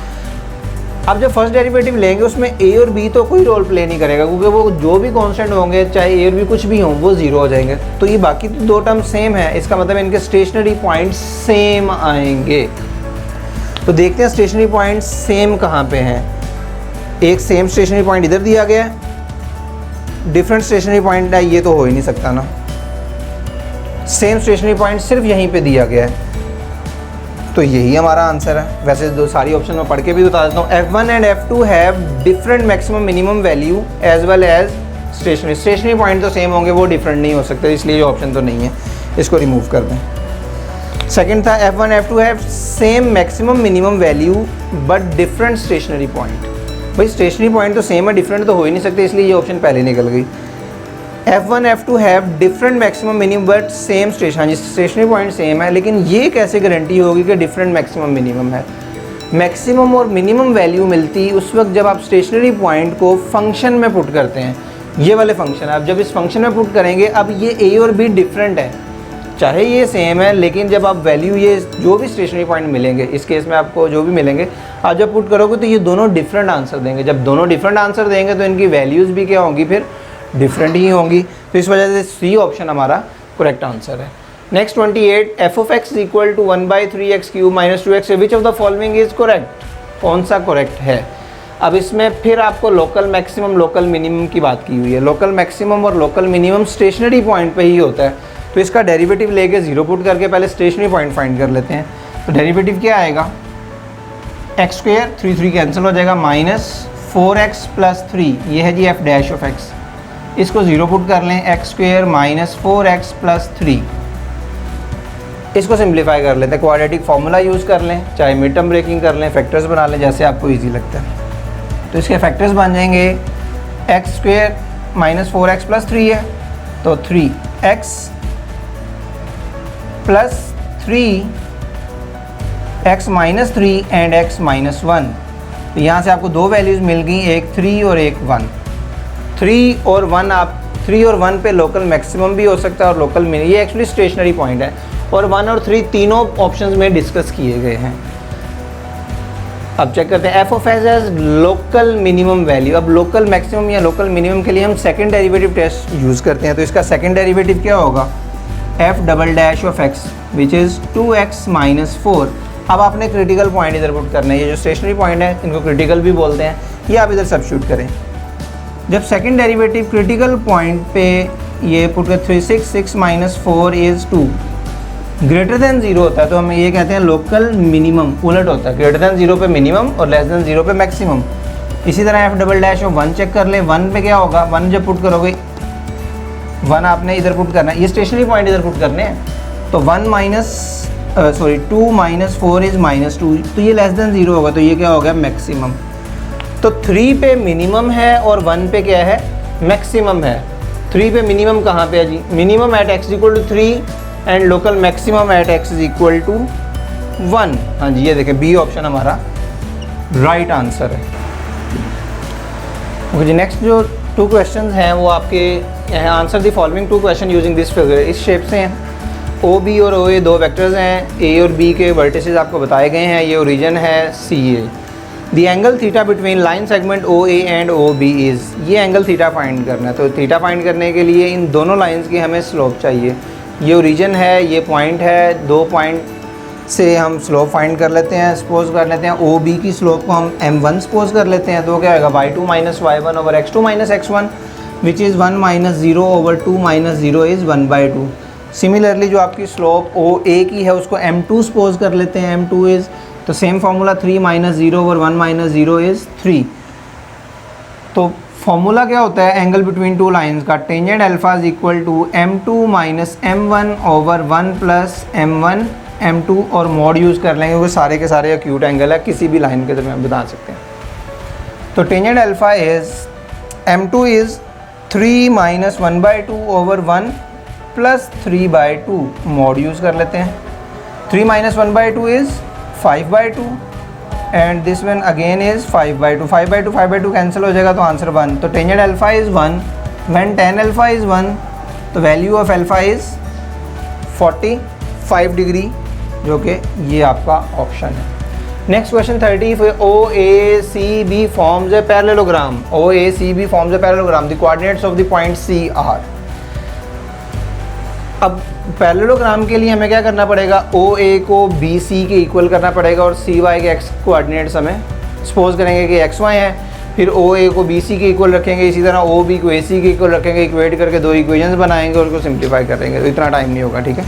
अब जब फर्स्ट डेरिवेटिव लेंगे उसमें a और b तो कोई रोल प्ले नहीं करेगा, क्योंकि वो जो भी कांस्टेंट होंगे, चाहे a और b कुछ भी हों, वो 0 हो जाएंगे। तो ये बाकी दो टर्म सेम है, इसका मतलब इनके स्टेशनरी पॉइंट सेम आएंगे। तो देखते हैं स्टेशनरी पॉइंट सेम कहाँ पे हैं। एक सेम स्टेशनरी पॉइंट इधर दिया गया है, डिफरेंट स्टेशनरी पॉइंट है, ये तो हो ही नहीं सकता ना। सेम स्टेशनरी पॉइंट सिर्फ यहीं पे दिया गया है, तो यही हमारा आंसर है। वैसे दो सारी ऑप्शन में पढ़ के भी बता देता हूँ। f1 and f2 have different maximum minimum value as well as stationary point तो सेम होंगे, वो डिफरेंट नहीं हो सकते, इसलिए ये ऑप्शन तो नहीं है, इसको रिमूव कर दें। सेकंड था f1 f2 have same maximum minimum value but different stationary point. भाई स्टेशनरी पॉइंट तो सेम है, डिफरेंट तो हो ही नहीं सकते, इसलिए ये ऑप्शन पहले निकल गई। f1 f2 have different maximum minimum but same station. हाँ जी, स्टेशनरी पॉइंट सेम है, लेकिन ये कैसे गारंटी होगी कि डिफरेंट मैक्सिमम मिनिमम है? मैक्सिमम और मिनिमम वैल्यू मिलती उस वक्त जब आप स्टेशनरी पॉइंट को फंक्शन में पुट करते हैं। ये वाले फंक्शन आप जब इस फंक्शन में पुट करेंगे, अब ये a और b डिफरेंट है, चाहे ये सेम है, लेकिन जब आप वैल्यू ये जो भी स्टेशनरी पॉइंट मिलेंगे, इस केस में आपको जो भी मिलेंगे, आप जब पुट करोगे तो ये दोनों डिफरेंट आंसर देंगे। जब दोनों डिफरेंट आंसर देंगे तो इनकी वैल्यूज़ भी क्या होंगी? फिर डिफरेंट ही होंगी। तो इस वजह से सी ऑप्शन हमारा करेक्ट आंसर है। Next 28, f of x = 1/3x³ - 2x, which of the following is correct? कौन सा करेक्ट है। अब इसमें फिर आपको लोकल मैक्सिमम लोकल मिनिमम की बात की हुई है। लोकल मैक्सिमम और लोकल मिनिमम स्टेशनरी पॉइंट पे ही होता है, तो इसका डेरिवेटिव लेके 0 पुट करके पहले स्टेशनरी पॉइंट फाइंड कर लेते हैं। तो डेरिवेटिव क्या आएगा, एक्स स्क्वेयर 3 कैंसिल हो जाएगा, माइनस 4x प्लस 3, ये है जी एफ डैश ऑफ एक्स। इसको 0 पुट कर लें, x square minus 4x plus 3। इसको सिंप्लीफाई कर लेते हैं, क्वाड्रेटिक फार्मूला यूज़ कर लें, चाहे मिड टर्म ब्रेकिंग कर लें, फैक्टर्स बना लें, जैसे आपको ईजी लगता है। तो इसके फैक्टर्स बन जाएंगे, x square minus 4x plus 3 है तो 3x plus 3x minus 3 and x minus 1। तो यहाँ से आपको दो वैल्यूज़ मिल गई, एक 3 और एक 1। 3 और 1 आप 3 और 1 पे लोकल मैक्सिमम भी हो सकता है और लोकल मिनिमम, ये एक्चुअली स्टेशनरी पॉइंट है, और 1 और 3 तीनों ऑप्शंस में डिस्कस किए गए हैं। अब चेक करते हैं f of s as local minimum value. अब लोकल मैक्सिमम या लोकल मिनिमम के लिए हम सेकंड डेरिवेटिव टेस्ट यूज़ करते हैं। तो इसका सेकंड डेरिवेटिव क्या होगा, F double dash of x which is 2x minus 4। अब आपने क्रिटिकल पॉइंट इधर पुट करना है, ये जो स्टेशनरी पॉइंट है इनको क्रिटिकल भी बोलते हैं, ये आप इधर सब्स्टिट्यूट करें। जब सेकंड डेरिवेटिव क्रिटिकल पॉइंट पे ये पुट कर 6 माइनस 4 इज़ 2 ग्रेटर देन 0 होता है, तो हम ये कहते हैं लोकल मिनिमम। उलट होता है, ग्रेटर देन 0 पे मिनिमम और लेस देन 0 पे मैक्सिमम। इसी तरह f double dash of 1 check कर ले, 1 पे क्या होगा, 1 जब पुट करोगे 1 आपने इधर पुट करना है, ये स्टेशनरी पॉइंट इधर पुट करने हैं। तो 2 माइनस 4 इज़ माइनस 2, तो ये लेस देन 0 होगा, तो ये क्या होगा, मैक्सिमम। तो 3 पे मिनिमम है और 1 पे क्या है, मैक्सिमम है। 3 पे मिनिमम कहाँ पे है जी, minimum at x equal to 3 and local maximum at x equal to 1। हाँ जी, ये देखें बी ऑप्शन हमारा राइट आंसर है। ओके जी, नेक्स्ट जो 2 क्वेश्चन हैं वो आपके यहाँ, answer the following 2 question using this figure. इस शेप से हैं, ओ बी और ओ ए 2 वेक्टर्स हैं, ए और बी के वर्टिसेस आपको बताए गए हैं, ये ओरिजिन है C A. The angle theta between line segment O A and O B is, ये एंगल थीटा फाइंड करना है। तो थीटा फाइंड करने के लिए इन दोनों लाइंस की हमें स्लोप चाहिए। ये ओरिजिन है, ये पॉइंट है, 2 पॉइंट से हम स्लोप फाइंड कर लेते हैं। सपोज कर लेते हैं ओ बी की स्लोप को हम m1 सपोज कर लेते हैं, तो क्या होगा, y2 minus y1 over x2 minus x1 which is 1 minus 0 over 2 minus 0 is 1/2। Similarly जो आपकी स्लोप ओ ए की है उसको m2 सपोज कर लेते हैं, m2 इज़, तो same formula 3 minus 0 over 1 minus 0 is 3। तो फार्मूला क्या होता है एंगल बिटवीन 2 लाइंस का, tangent alpha is equal to m2 minus m1 over 1 plus m1 m2, और मॉड यूज़ कर लेंगे क्योंकि सारे के सारे एक्यूट एंगल है, किसी भी लाइन के दरमियान बता सकते हैं। तो tangent alpha is m2 is 3 minus 1/2 over 1 plus 3/2, mod use कर लेते हैं। 3 minus 1/2 is 5/2 and this one again is 5/2। 5/2 cancel हो जाएगा तो आंसर 1। तो tangent alpha is 1 when tan alpha is 1, तो value of alpha is 45 degree, जो कि ये आपका ऑप्शन है। Next question 30, OACB forms a parallelogram. OACB forms a parallelogram, the coordinates of the point C are. अब पैरेललोग्राम के लिए हमें क्या करना पड़ेगा, OA को BC के इक्वल करना पड़ेगा और CY के x कोऑर्डिनेट्स हमें सपोज करेंगे कि XY हैं, फिर OA को BC के इक्वल रखेंगे, इसी तरह OB को AC के इक्वल रखेंगे, इक्वेट करके 2 इक्वेशंस बनाएंगे और उसको सिंप्लीफाई करेंगे। तो इतना टाइम नहीं होगा, ठीक है।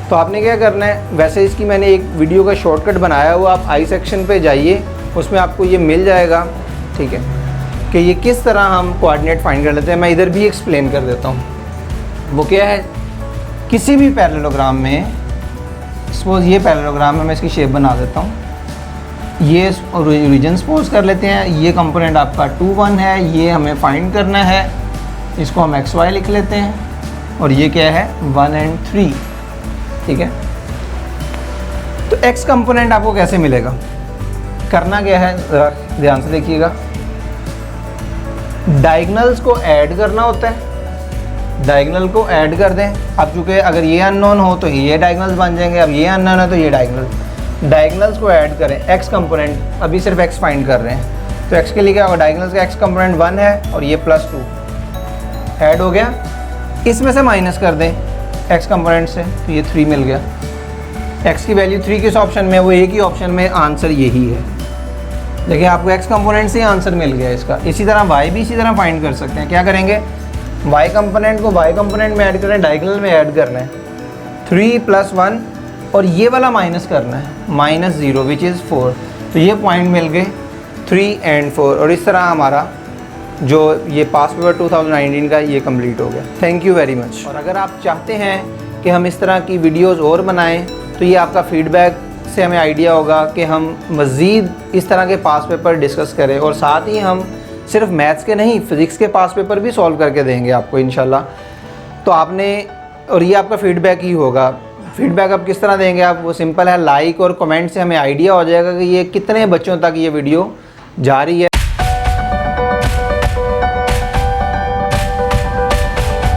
तो आपने क्या करना है, वैसे इसकी मैंने एक वीडियो का शॉर्टकट बनाया हुआ, आप आई सेक्शन पे जाइए, उसमें आपको ये मिल जाएगा, ठीक है, कि ये किस तरह हम कोऑर्डिनेट फाइंड कर लेते हैं। मैं इधर भी एक्सप्लेन कर देता हूँ। वो क्या है, किसी भी पैरेललोग्राम में, सपोज ये पैरेललोग्राम है, मैं इसकी शेप बना देता हूँ, ये ओरिजिन सपोज कर लेते हैं, ये कंपोनेंट आपका 2 1 है, ये हमें फाइंड करना है, इसको हम XY लिख लेते हैं, और ये क्या है 1 और 3, ठीक है। तो x कंपोनेंट आपको कैसे मिलेगा, करना क्या है, ध्यान से देखिएगा, डायगोनल्स को ऐड करना होता है, डायगोनल को ऐड कर दें। अब चूँकि अगर ये अननोन हो तो ये डायगोनल्स बन जाएंगे, अब ये अननोन है तो ये डायगोनल्स को ऐड करें। x कंपोनेंट, अभी सिर्फ x फाइंड कर रहे हैं, तो x के लिए क्या होगा, डायगोनल्स का x कंपोनेंट 1 है और ये +2 ऐड हो गया, इसमें से माइनस कर दें x कंपोनेंट से, तो ये 3 मिल गया। x की वैल्यू 3 किस ऑप्शन में है, वो एक ही ऑप्शन में, आंसर यही है। देखिए आपको x कंपोनेंट से ही आंसर मिल गया इसका। इसी तरह y भी इसी तरह फाइंड कर सकते हैं। क्या करेंगे, y कंपोनेंट को y कंपोनेंट में ऐड करना है, डायगोनल में ऐड करना है, 3 + 1 और ये वाला माइनस करना है, -0 विच इज़ 4। तो ये पॉइंट मिल गए 3 और 4, और इस तरह हमारा जो ये पास पेपर 2019 का ये कंप्लीट हो गया। Thank you very much. और अगर आप चाहते हैं कि हम इस तरह की वीडियोस और बनाएं तो ये आपका फीडबैक से हमें आइडिया होगा कि हम मज़ीद इस तरह के पास पेपर डिस्कस करें, और साथ ही हम सिर्फ मैथ्स के नहीं, फ़िज़िक्स के पास पेपर भी सॉल्व करके देंगे आपको इंशाल्लाह। तो आपने, और ये आपका फ़ीडबैक ही होगा। फ़ीडबैक आप किस तरह देंगे, आप वो सिंपल है, लाइक और कमेंट से हमें आइडिया हो जाएगा कि ये कितने बच्चों तक ये वीडियो जा रही है।